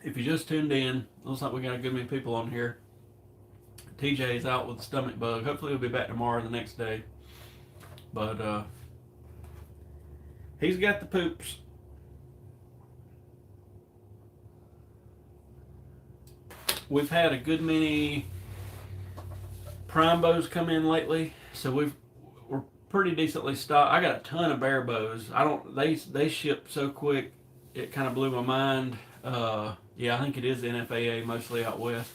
If you just tuned in, looks like we got a good many people on here. TJ's out with a stomach bug. Hopefully he'll be back tomorrow or the next day. But he's got the poops. We've had a good many prime bows come in lately, so we're pretty decently stocked. I got a ton of bear bows. They ship so quick, it kind of blew my mind. Yeah, I think it is the NFAA, mostly out west.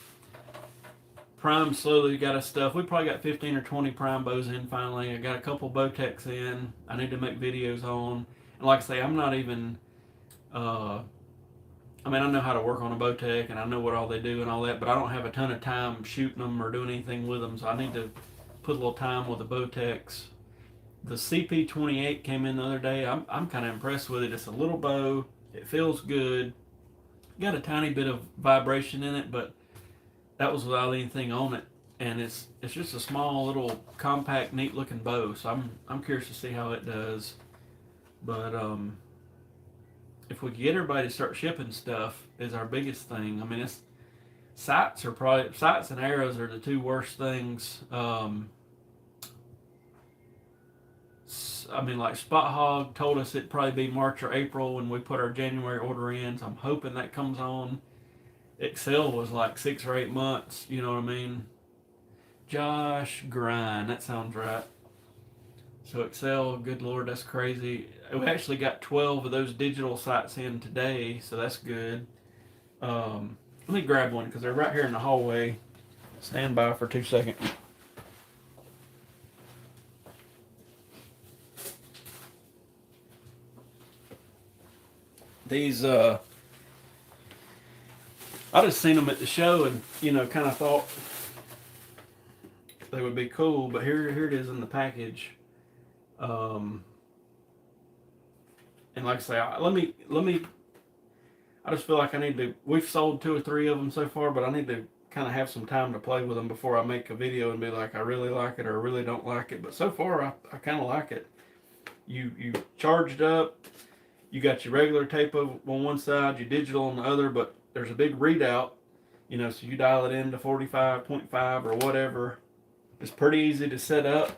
Prime slowly got us stuff. We probably got 15 or 20 prime bows in finally. I got a couple Bowtechs in. I need to make videos on. And like I say, I'm not even, I know how to work on a Bowtech and I know what all they do and all that, but I don't have a ton of time shooting them or doing anything with them, so I need to put a little time with the Bowtechs. The CP28 came in the other day. I'm kind of impressed with it. It's a little bow. It feels good. Got a tiny bit of vibration in it, but that was without anything on it, and it's just a small little compact neat looking bow, so I'm curious to see how it does. But if we could get everybody to start shipping stuff is our biggest thing. I mean, it's sights and arrows are the two worst things. Like Spot Hog told us it'd probably be March or April when we put our January order in, so I'm hoping that comes on. Excel was like 6 or 8 months, you know what I mean? Josh Grind, that sounds right. So Excel, good Lord, that's crazy. We actually got 12 of those digital sights in today, so that's good. Let me grab one because they're right here in the hallway. Stand by for 2 seconds. These, I just seen them at the show and, kind of thought they would be cool, but here it is in the package. And like I say, I just feel like we've sold 2 or 3 of them so far, but I need to kind of have some time to play with them before I make a video and be like, I really like it or I really don't like it. But so far, I kind of like it. You charged up, you got your regular tape on one side, your digital on the other, but there's a big readout, so you dial it into 45.5 or whatever. It's pretty easy to set up.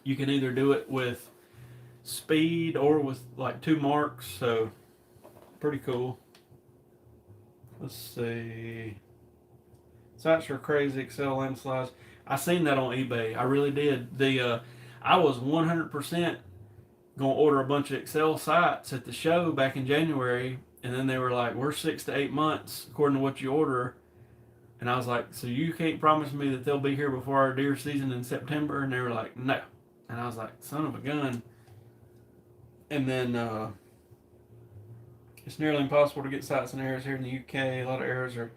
You can either do it with speed or with like 2 marks, so pretty cool. Let's see. Sights are crazy, Excel landslides. I seen that on eBay. I really did. I was 100% gonna order a bunch of Excel sights at the show back in January, and then they were like, we're 6 to 8 months according to what you order. And I was like, so you can't promise me that they'll be here before our deer season in September? And they were like, no. And I was like, son of a gun. And then it's nearly impossible to get sights and arrows here in the UK. A lot of arrows are,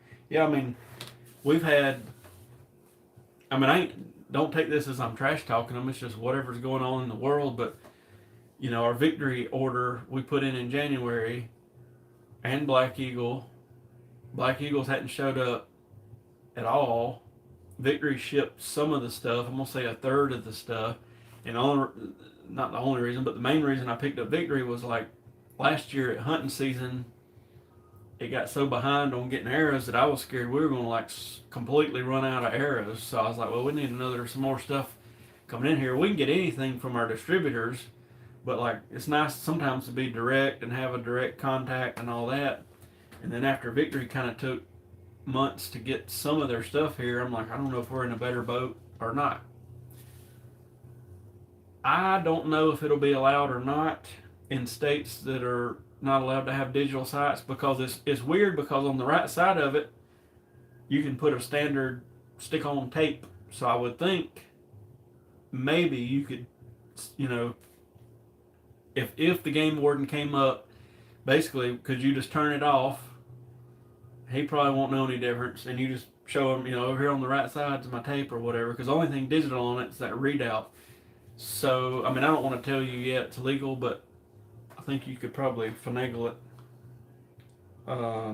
we've had, don't take this as I'm trash talking them. It's just whatever's going on in the world. But, our Victory order we put in January, and Black Eagle. Black Eagles hadn't showed up at all. Victory shipped some of the stuff. I'm going to say a third of the stuff. And not the only reason, but the main reason I picked up Victory was like last year at hunting season, it got so behind on getting arrows that I was scared we were going to like completely run out of arrows. So I was like, well, we need some more stuff coming in here. We can get anything from our distributors, but like it's nice sometimes to be direct and have a direct contact and all that. And then after Victory kind of took months to get some of their stuff here, I'm like, I don't know if we're in a better boat or not. I don't know if it'll be allowed or not in states that are not allowed to have digital sights, because it's weird, because on the right side of it you can put a standard stick-on tape. So I would think maybe you could, if the game warden came up, basically, could you just turn it off he probably won't know any difference. And you just show him, over here on the right side's my tape or whatever, because the only thing digital on it is that readout. So, I don't want to tell you yet it's legal, but I think you could probably finagle it. I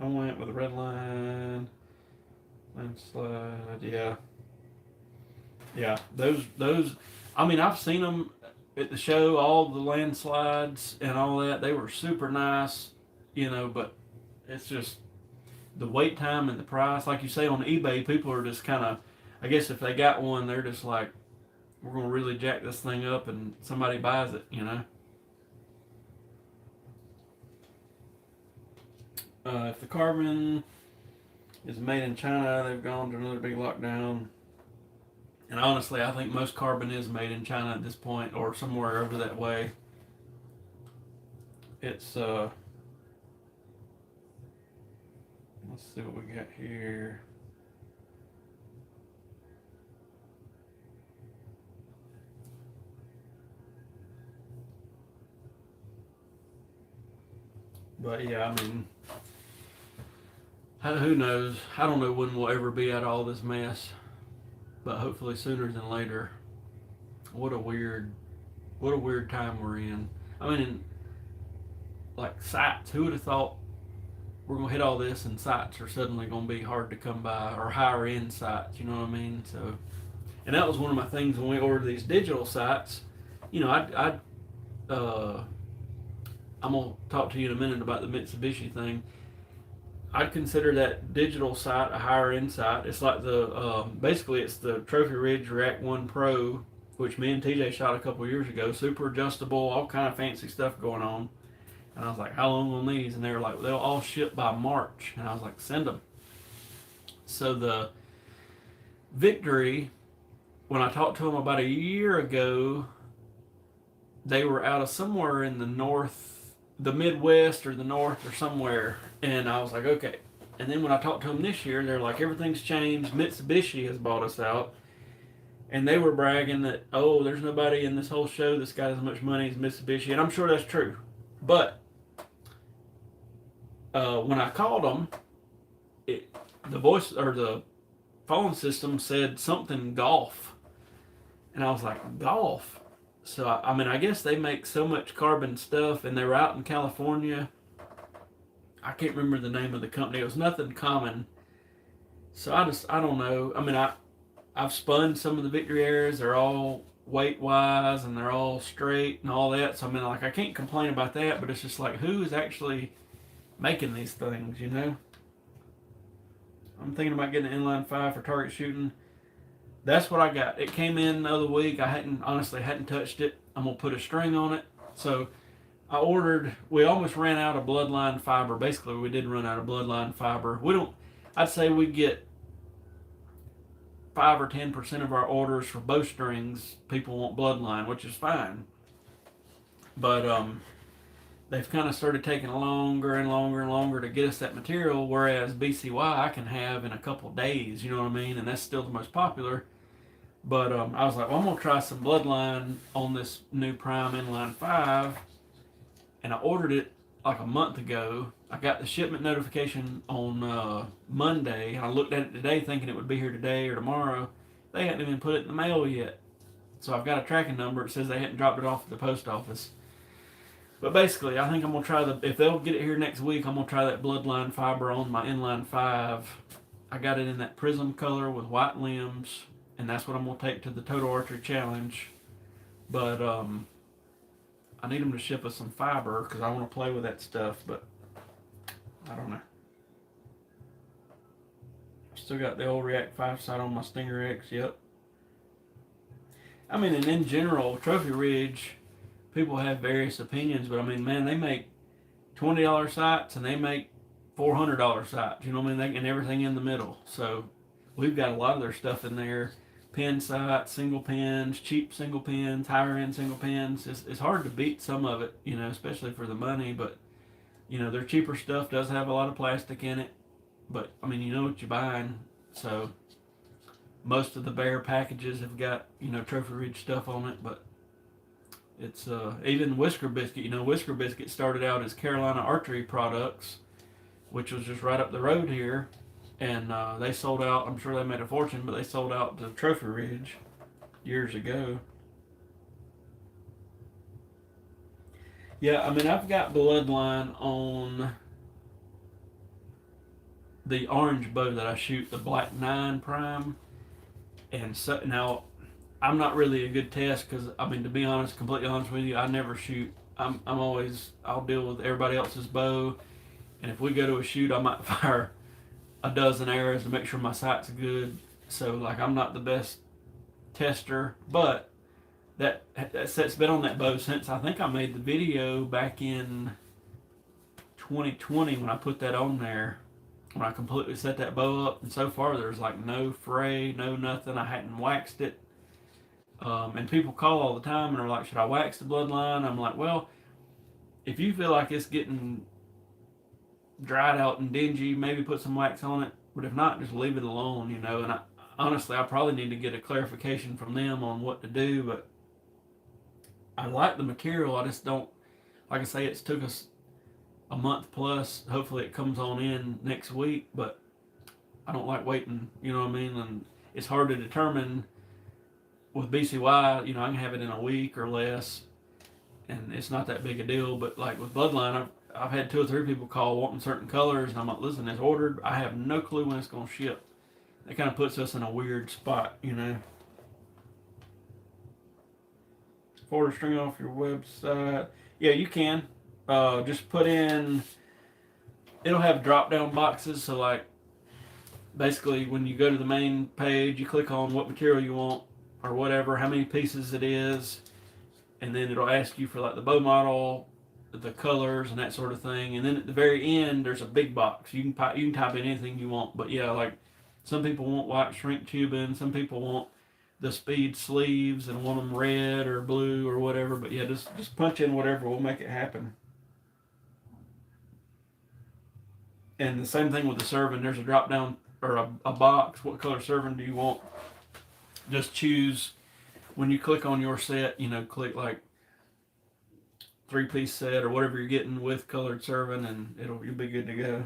went with a red line, landslide, yeah. Yeah, those. I've seen them at the show, all the landslides and all that. They were super nice, but it's just the wait time and the price. Like you say on eBay, people are just kind of, I guess if they got one, they're just like, we're gonna really jack this thing up, and somebody buys it. If the carbon is made in China, they've gone to another big lockdown. And honestly, I think most carbon is made in China at this point, or somewhere over that way. It's let's see what we got here. But yeah, who knows? I don't know when we'll ever be out of all this mess, but hopefully sooner than later. What a weird time we're in. Like sites, who would have thought we're gonna hit all this and sites are suddenly gonna be hard to come by, or higher end sites, you know what I mean? So, and that was one of my things when we ordered these digital sites. I'm gonna talk to you in a minute about the Mitsubishi thing. I'd consider that digital site a higher end site. It's like basically it's the Trophy Ridge React 1 Pro, which me and TJ shot a couple years ago. Super adjustable, all kind of fancy stuff going on. And I was like, how long on these? And they were like, they'll all ship by March. And I was like, send them. So the Victory, when I talked to them about a year ago, they were out of somewhere in the north, the Midwest or the north or somewhere. And I was like, okay. And then when I talked to them this year, they're like, everything's changed. Mitsubishi has bought us out. And they were bragging that, oh, there's nobody in this whole show that's got as much money as Mitsubishi. And I'm sure that's true. But when I called them, the voice or the phone system said something golf. And I was like, golf? So, I guess they make so much carbon stuff, and they were out in California. I can't remember the name of the company. It was nothing common. So I don't know. I've spun some of the Victory Airs. They're all weight-wise, and they're all straight and all that. So, I can't complain about that, but it's just like, who is actually making these things, I'm thinking about getting an inline 5 for target shooting. That's what I got. It came in the other week. I honestly hadn't touched it. I'm going to put a string on it. So we almost ran out of bloodline fiber. Basically, we did run out of bloodline fiber. I'd say we get 5 or 10% of our orders for bowstrings, people want bloodline, which is fine. But they've kind of started taking longer and longer and longer to get us that material, whereas BCY I can have in a couple of days, you know what I mean? And that's still the most popular. But I was like, well, I'm going to try some bloodline on this new Prime Inline 5. And I ordered it like a month ago. I got the shipment notification on Monday, and I looked at it today thinking it would be here today or tomorrow. They hadn't even put it in the mail yet. So I've got a tracking number. It says they hadn't dropped it off at the post office. But basically, I think I'm going to try if they'll get it here next week, I'm going to try that bloodline fiber on my Inline 5. I got it in that prism color with white limbs, and that's what I'm going to take to the Total Archery Challenge. But I need them to ship us some fiber because I want to play with that stuff, but I don't know. Still got the old React 5 sight on my Stinger X, yep. And in general, Trophy Ridge, people have various opinions, but man, they make $20 sights and they make $400 sights, you know what I mean? And everything in the middle. So we've got a lot of their stuff in there. Pin sights, single pins, cheap single pins, higher end single pins. It's hard to beat some of it, especially for the money, but their cheaper stuff does have a lot of plastic in it. But you know what you're buying. So most of the Bear packages have got, Trophy Ridge stuff on it, but It's even Whisker Biscuit. Whisker Biscuit started out as Carolina Archery Products, which was just right up the road here, and they sold out. I'm sure they made a fortune, but they sold out to Trophy Ridge years ago. Yeah, I mean, I've got Bloodline on the orange bow that I shoot, the Black 9 Prime. And so now, I'm not really a good test because, I mean, to be honest, completely honest with you, I never shoot. I'll deal with everybody else's bow. And if we go to a shoot, I might fire a dozen arrows to make sure my sight's good. So, like, I'm not the best tester, but that set's been on that bow since I think I made the video back in 2020 when I put that on there, when I completely set that bow up. And so far there's like no fray, no nothing. I hadn't waxed it. And people call all the time and are like, should I wax the Bloodline? I'm like, well, if you feel like it's getting dried out and dingy, maybe put some wax on it, but if not, just leave it alone, And honestly, I probably need to get a clarification from them on what to do, but I like the material. I just don't, like I say, it's took us a month plus. Hopefully it comes on in next week, but I don't like waiting, you know what I mean? And it's hard to determine with BCY, I can have it in a week or less, and it's not that big a deal. But like with Bloodline, I've had 2 or 3 people call wanting certain colors, and I'm like, listen, it's ordered. I have no clue when it's going to ship. That kind of puts us in a weird spot, Order string off your website. Yeah, you can. Just put in, it'll have drop down boxes. So, like, basically, when you go to the main page, you click on what material you want or whatever, how many pieces it is, and then it'll ask you for, like, the bow model, the colors, and that sort of thing. And then at the very end, there's a big box. You can type in anything you want. But, yeah, like, some people want white shrink tubing. Some people want the speed sleeves and want them red or blue or whatever. But yeah, just punch in whatever, we'll make it happen. And the same thing with the serving. There's a drop down or a box. What color serving do you want? Just choose when you click on your set. Click like 3-piece set or whatever you're getting with colored serving, and you'll be good to go.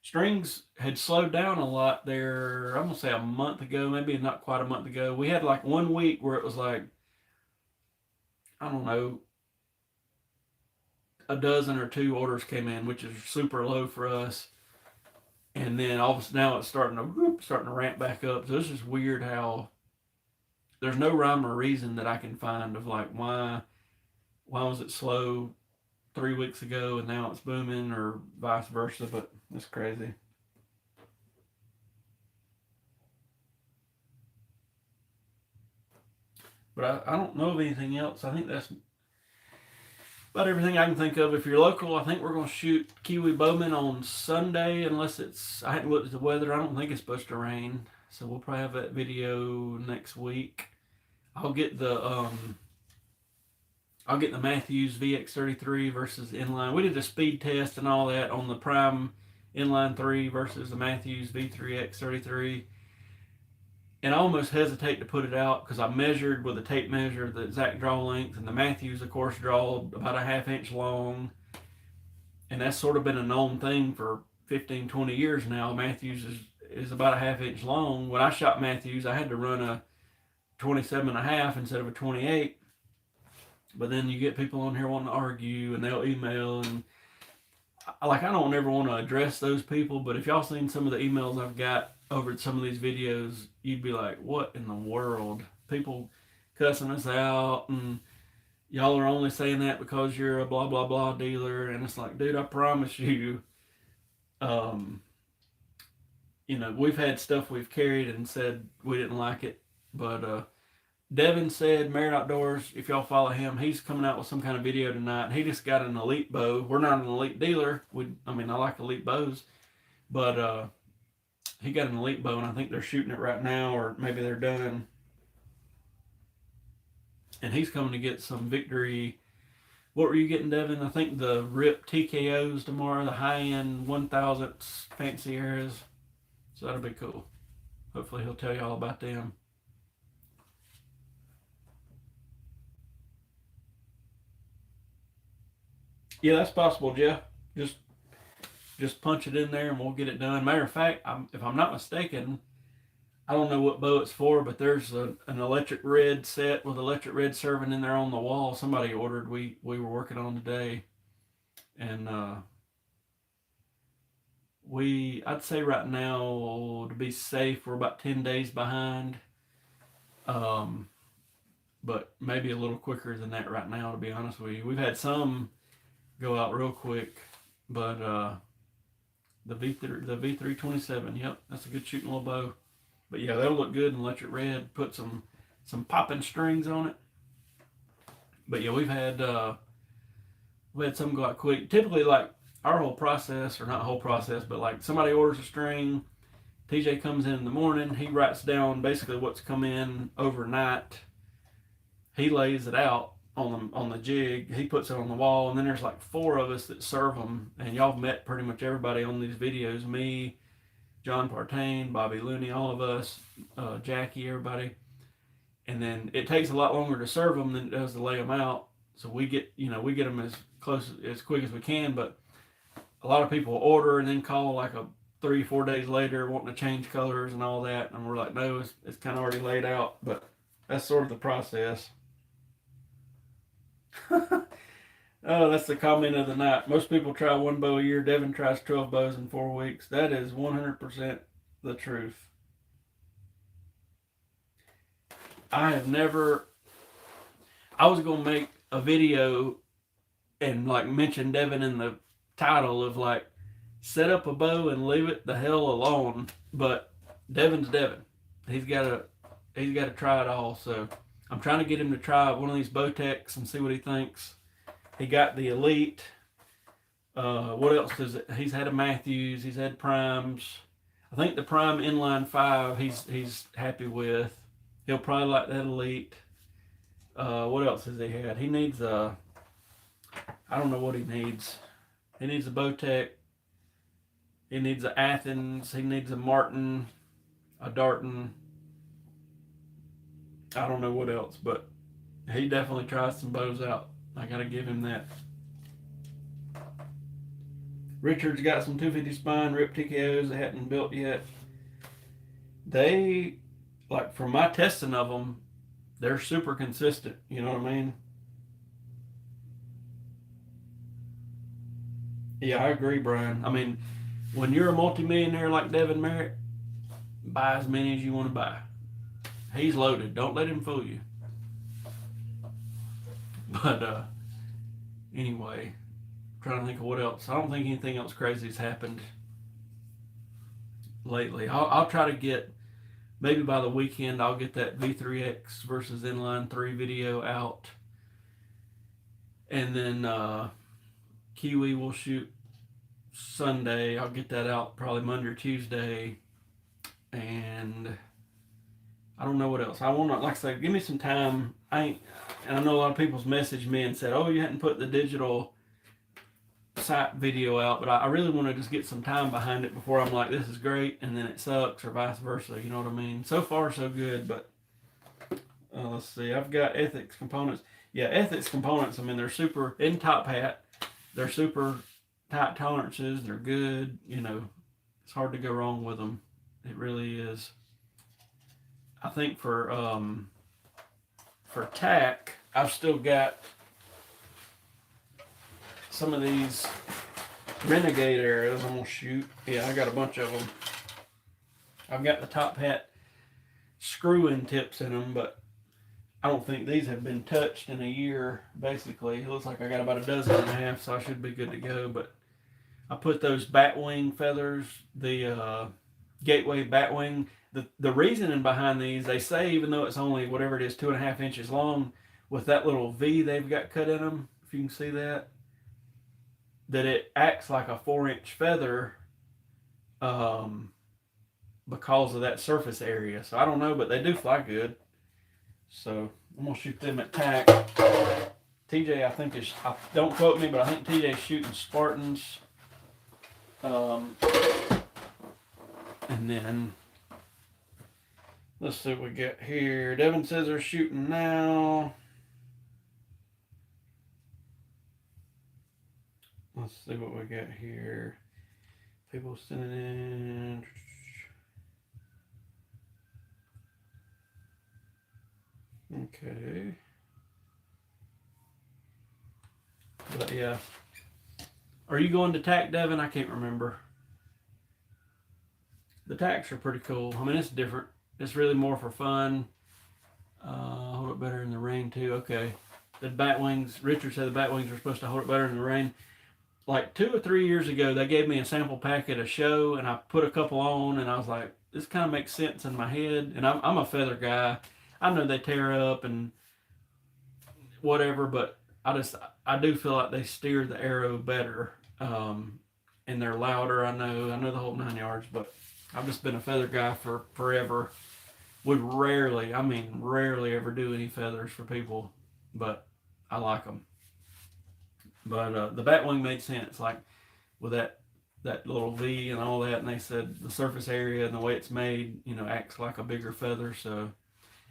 Strings had slowed down a lot there, I'm going to say a month ago, maybe not quite a month ago. We had like 1 week where it was like, I don't know, a dozen or 2 orders came in, which is super low for us. And then all of a sudden now it's starting to ramp back up. So it's just weird how there's no rhyme or reason that I can find of like why was it slow 3 weeks ago and now it's booming, or vice versa, but it's crazy. But I don't know of anything else. I think that's about everything I can think of. If you're local, I think we're going to shoot Kiwi Bowman on Sunday, unless I hadn't looked at the weather. I don't think it's supposed to rain, so we'll probably have that video next week. I'll get the Matthews VX33 versus inline. We did a speed test and all that on the Prime inline 3 versus the Matthews V3X33. And I almost hesitate to put it out because I measured with a tape measure the exact draw length, and the Matthews, of course, draw about a 1/2 inch long. And that's sort of been a known thing for 15, 20 years now. Matthews is about a 1/2 inch long. When I shot Matthews, I had to run a 27.5 instead of a 28. But then you get people on here wanting to argue, and they'll email, and I don't ever want to address those people, but if y'all seen some of the emails I've got over some of these videos, you'd be like, what in the world? People cussing us out, and y'all are only saying that because you're a blah, blah, blah dealer. And it's like, dude, I promise you, we've had stuff we've carried and said we didn't like it. But Devin said, Merit Outdoors, if y'all follow him, he's coming out with some kind of video tonight. He just got an elite bow. We're not an elite dealer. I like elite bows. But he got an elite bow, and I think they're shooting it right now, or maybe they're done. And he's coming to get some victory. What were you getting, Devin? I think the RIP TKOs tomorrow, the high-end 1000s fancy arrows. So that'll be cool. Hopefully he'll tell you all about them. Yeah, that's possible, Jeff. Just punch it in there and we'll get it done. Matter of fact, if I'm not mistaken, I don't know what bow it's for, but there's an electric red set with electric red serving in there on the wall. Somebody ordered. We were working on today, and I'd say right now, to be safe, we're about 10 days behind. But maybe a little quicker than that right now, to be honest with you. We've had some go out real quick, but the V327, yep, that's a good shooting little bow. But yeah, they'll look good in electric red. Put some popping strings on it. But yeah, we've had some go out quick. Typically, like our whole process, or not whole process, but like somebody orders a string, TJ comes in the morning, he writes down basically what's come in overnight. He lays it out on the jig. He puts it on the wall, and then there's like 4 of us that serve them. And y'all have met pretty much everybody on these videos. Me, John Partain, Bobby Looney, all of us, Jackie, everybody. And then it takes a lot longer to serve them than it does to lay them out. So we get them as quick as we can. But a lot of people order and then call like 3-4 days later wanting to change colors and all that. And we're like, no, it's kind of already laid out. But that's sort of the process. Oh, that's the comment of the night. Most people try 1 bow a year. Devin tries 12 bows in 4 weeks. That is 100% the truth. I was going to make a video and like mention Devin in the title of like, set up a bow and leave it the hell alone. But Devin's Devin. He's got to try it all. So I'm trying to get him to try one of these Bowtechs and see what he thinks. He got the Elite. What else does it? He's had a Matthews. He's had Primes. I think the Prime Inline 5 he's happy with. He'll probably like that Elite. What else has he had? He needs I don't know what he needs. He needs a Bowtech. He needs a Athens. He needs a Martin, a Darton. I don't know what else, but he definitely tries some bows out. I gotta give him that. Richard's got some 250 spine Rip TKOs that hadn't built yet. They, like from my testing of them, they're super consistent. You know what I mean? Yeah, I agree, Brian. I mean, when you're a multimillionaire like Devin Merritt, buy as many as you want to buy. He's loaded. Don't let him fool you. But anyway, I'm trying to think of what else. I don't think anything else crazy has happened lately. I'll try to get, maybe by the weekend, I'll get that V3X versus Inline 3 video out. And then Kiwi will shoot Sunday. I'll get that out probably Monday or Tuesday. And I don't know what else. I want to, like I say, give me some time. And I know a lot of people's messaged me and said, oh, you hadn't put the digital site video out, but I really want to just get some time behind it before I'm like, this is great, and then it sucks, or vice versa. You know what I mean? So far, so good, but let's see. I've got Ethics components. Yeah, Ethics components, I mean, they're super, in Top Hat, they're super tight tolerances. They're good. You know, it's hard to go wrong with them. It really is. I think for tack, I've still got some of these Renegade arrows I'm going to shoot. Yeah, I got a bunch of them. I've got the Top Hat screw-in tips in them, but I don't think these have been touched in a year, basically. It looks like I got about 12.5, so I should be good to go. But I put those batwing feathers, the Gateway batwing. The reasoning behind these, they say, even though it's only whatever it is, 2.5 inches long, with that little V they've got cut in them, if you can see that, that it acts like a 4-inch feather because of that surface area. So I don't know, but they do fly good. So I'm going to shoot them at tack. TJ, I think is, don't quote me, but I think TJ's shooting Spartans. And then, let's see what we get here. Devin says they're shooting now. Let's see what we got here. People sending in. Okay. But yeah. Are you going to TAC, Devin? I can't remember. The TACs are pretty cool. I mean, it's different. It's really more for fun. Hold it better in the rain too. Okay. The bat wings, Richard said the bat wings are supposed to hold it better in the rain. Like 2 or 3 years ago, they gave me a sample pack at a show, and I put a couple on, and I was like, this kind of makes sense in my head. And I'm a feather guy. I know they tear up and whatever, but I do feel like they steer the arrow better. And they're louder. I know the whole 9 yards, but I've just been a feather guy for forever. Would rarely ever do any feathers for people, but I like them. But the batwing made sense, like with that little V and all that. And they said the surface area and the way it's made, acts like a bigger feather. So,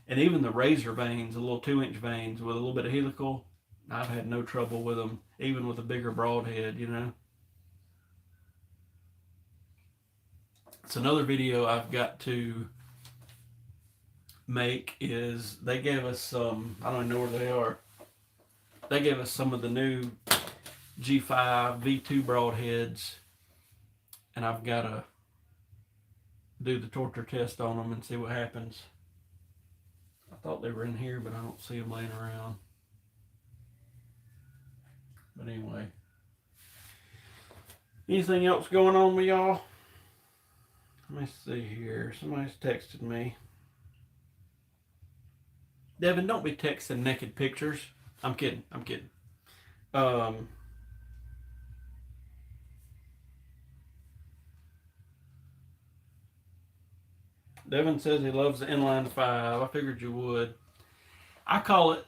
and even the razor vanes, the little 2-inch vanes with a little bit of helical, I've had no trouble with them, even with a bigger broadhead. It's another video I've got to make. Is they gave us some, I don't even know where they are. They gave us some of the new G5 V2 broadheads, and I've got to do the torture test on them and see what happens. I thought they were in here, but I don't see them laying around. But anyway, anything else going on with y'all? Let me see here. Somebody's texted me. Devin, don't be texting naked pictures. I'm kidding. Devin says he loves the inline 5. I figured you would. I call it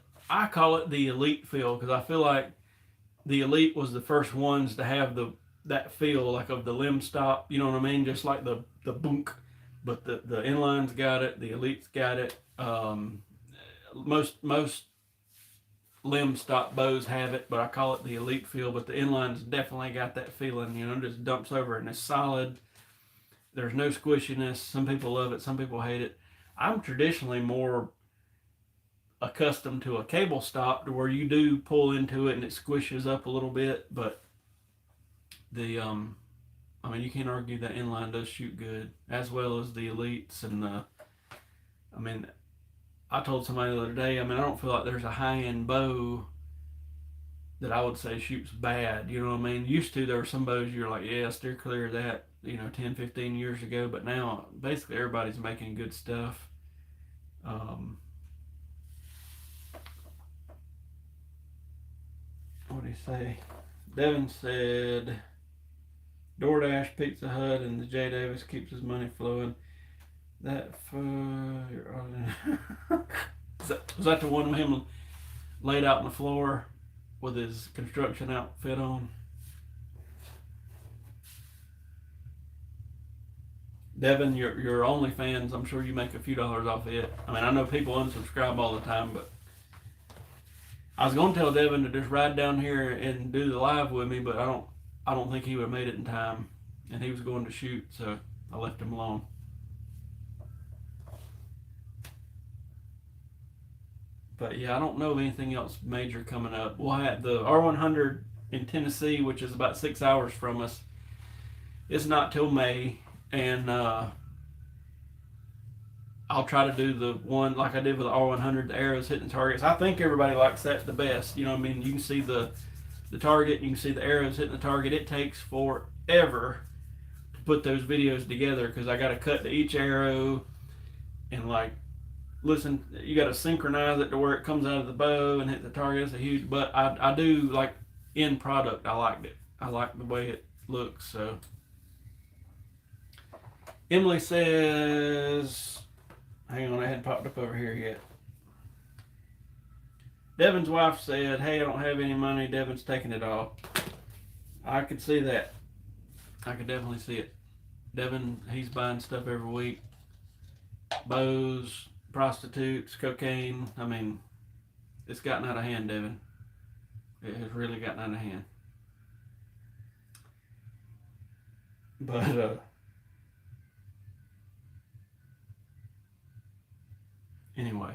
the elite feel, because I feel like the elite was the first ones to have that feel like of the limb stop. You know what I mean? Just like the boonk. But the inline's got it. The elite's got it. Most limb stop bows have it, but I call it the elite feel. But the inline's definitely got that feeling. Just dumps over and it's solid. There's no squishiness. Some people love it. Some people hate it. I'm traditionally more accustomed to a cable stop, to where you do pull into it and it squishes up a little bit. But you can't argue that inline does shoot good, as well as the elites. And I told somebody the other day, I don't feel like there's a high-end bow that I would say shoots bad. You know what I mean? Used to, there were some bows you're like, yeah, steer clear of that, 10, 15 years ago. But now, basically, everybody's making good stuff. What did he say? Devin said, DoorDash, Pizza Hut, and the J. Davis keeps his money flowing. Was that the one with him laid out on the floor with his construction outfit on? Devin, your OnlyFans, I'm sure you make a few dollars off it. I know people unsubscribe all the time, but I was going to tell Devin to just ride down here and do the live with me, but I don't think he would have made it in time, and he was going to shoot, so I left him alone. But yeah, I don't know of anything else major coming up. We'll have the R100 in Tennessee, which is about 6 hours from us. It's not till May, and I'll try to do the one like I did with the R100, the arrows hitting the targets. I think everybody likes that the best. You can see the target, you can see the arrows hitting the target. It takes forever to put those videos together, because I got to cut to each arrow and listen, you got to synchronize it to where it comes out of the bow and hit the target. It's a huge, but I do like end product. I liked it. I like the way it looks. So Emily says, hang on, I hadn't popped up over here yet. Devin's wife said, hey, I don't have any money. Devin's taking it all. I could see that. I could definitely see it. Devin, he's buying stuff every week. Bows, prostitutes, cocaine. It's gotten out of hand, Devin. It has really gotten out of hand. But anyway,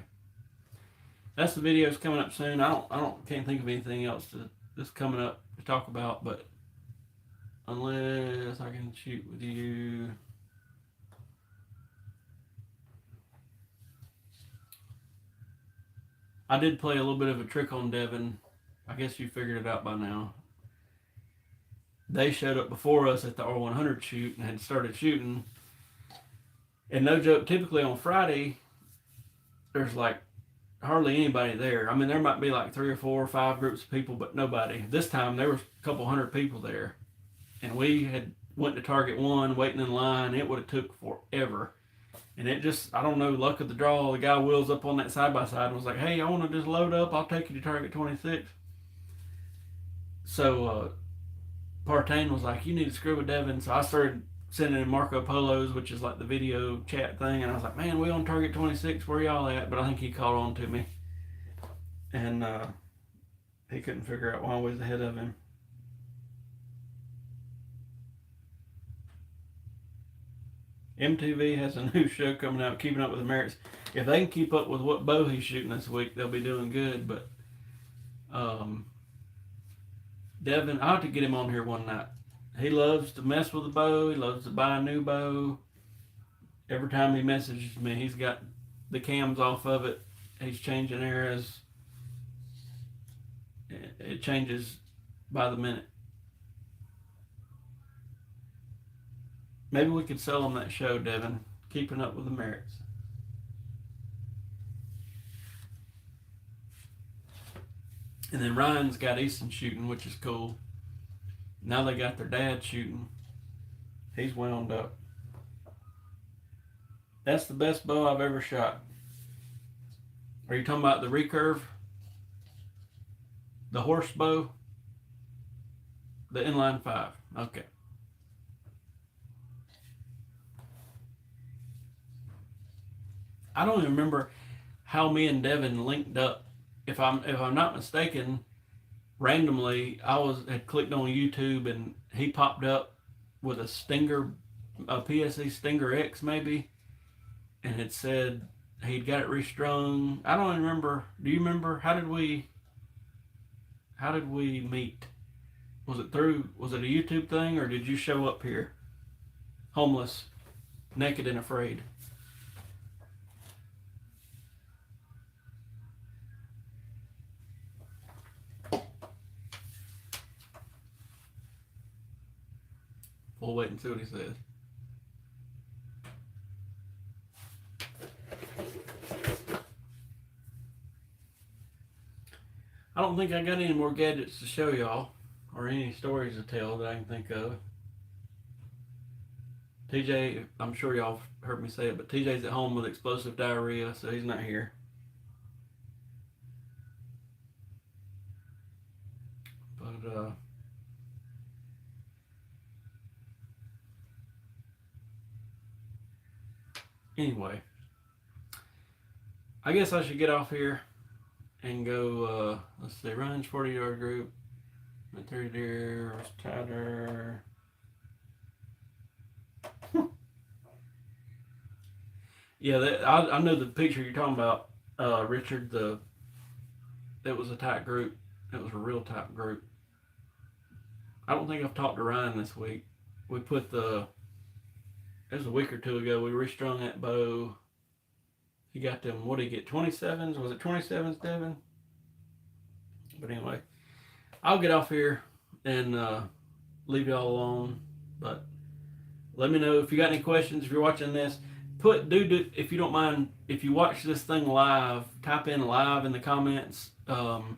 that's the videos coming up soon. Can't think of anything else that's coming up to talk about, but unless I can shoot with you. I did play a little bit of a trick on Devin. I guess you figured it out by now. They showed up before us at the R100 shoot and had started shooting. And no joke, typically on Friday, there's like hardly anybody there. I mean, there might be like 3 or 4 or 5 groups of people, but nobody. This time there was a couple hundred people there. And we had went to Target 1, waiting in line. It would have took forever. And it just, I don't know, luck of the draw. The guy wheels up on that side-by-side and was like, hey, I want to just load up. I'll take you to Target 26. So Partain was like, you need to screw with Devin. So I started sending him Marco Polos, which is like the video chat thing. And I was like, man, we on Target 26. Where y'all at? But I think he caught on to me. And he couldn't figure out why I was ahead of him. MTV has a new show coming out, Keeping Up with the Merritts. If they can keep up with what bow he's shooting this week, they'll be doing good. But Devin, I'll have to get him on here one night. He loves to mess with the bow. He loves to buy a new bow. Every time he messages me, he's got the cams off of it. He's changing arrows. It changes by the minute. Maybe we could sell him that show, Devin. Keeping Up with the Merritts. And then Ryan's got Easton shooting, which is cool. Now they got their dad shooting. He's wound up. That's the best bow I've ever shot. Are you talking about the recurve? The horse bow? The inline 5. Okay. I don't even remember how me and Devin linked up. If I'm not mistaken, randomly I had clicked on YouTube and he popped up with a Stinger, a PSE Stinger X maybe, and it said he'd got it restrung. I don't even remember. Do you remember? How did we meet? Was it a YouTube thing, or did you show up here homeless, naked and afraid? We'll wait and see what he says. I don't think I got any more gadgets to show y'all or any stories to tell that I can think of. TJ, I'm sure y'all heard me say it, but TJ's at home with explosive diarrhea, so he's not here. But anyway, I guess I should get off here and go, let's see, range 40-yard group, 30 deer, tighter. Yeah, I know the picture you're talking about, Richard. That was a tight group. It was a real tight group. I don't think I've talked to Ryan this week. We put it was a week or two ago, we restrung that bow. He got them, what did he get, 27s? Was it 27s, Devin? But anyway, I'll get off here and leave y'all alone. But let me know if you got any questions. If you're watching this, do if you don't mind, if you watch this thing live, type in live in the comments. And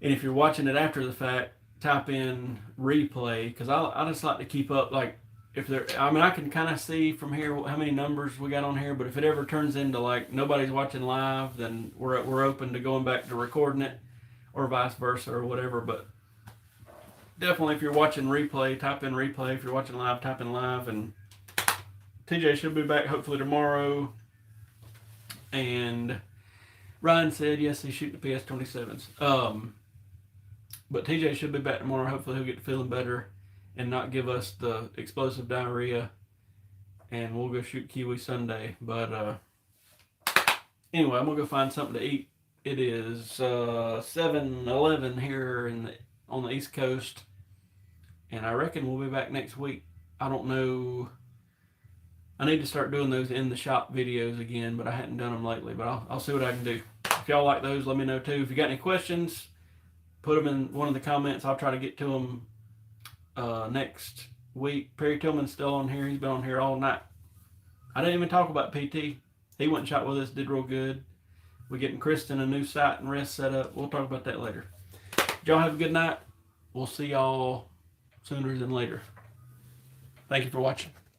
if you're watching it after the fact, type in replay, because I just like to keep up, like, if there, I mean, I can kind of see from here how many numbers we got on here, but if it ever turns into like nobody's watching live, then we're open to going back to recording it, or vice versa, or whatever. But definitely, if you're watching replay, type in replay. If you're watching live, type in live. And TJ should be back hopefully tomorrow. And Ryan said yes, he's shooting the PS27s. But TJ should be back tomorrow. Hopefully, he'll get feeling better. and not give us the explosive diarrhea, and we'll go shoot Kiwi Sunday. But anyway, I'm gonna go find something to eat. It is 7:11 here on the East Coast, and I reckon we'll be back next week. I don't know. I need to start doing those in the shop videos again, but I hadn't done them lately. But I'll see what I can do. If y'all like those, let me know too. If you got any questions, put them in one of the comments. I'll try to get to them next week. Perry Tillman's still on here. He's been on here all night. I didn't even talk about PT. He went and shot with us, did real good. We're getting Kristen a new sight and rest set up. We'll talk about that later. Y'all have a good night. We'll see y'all sooner than later. Thank you for watching.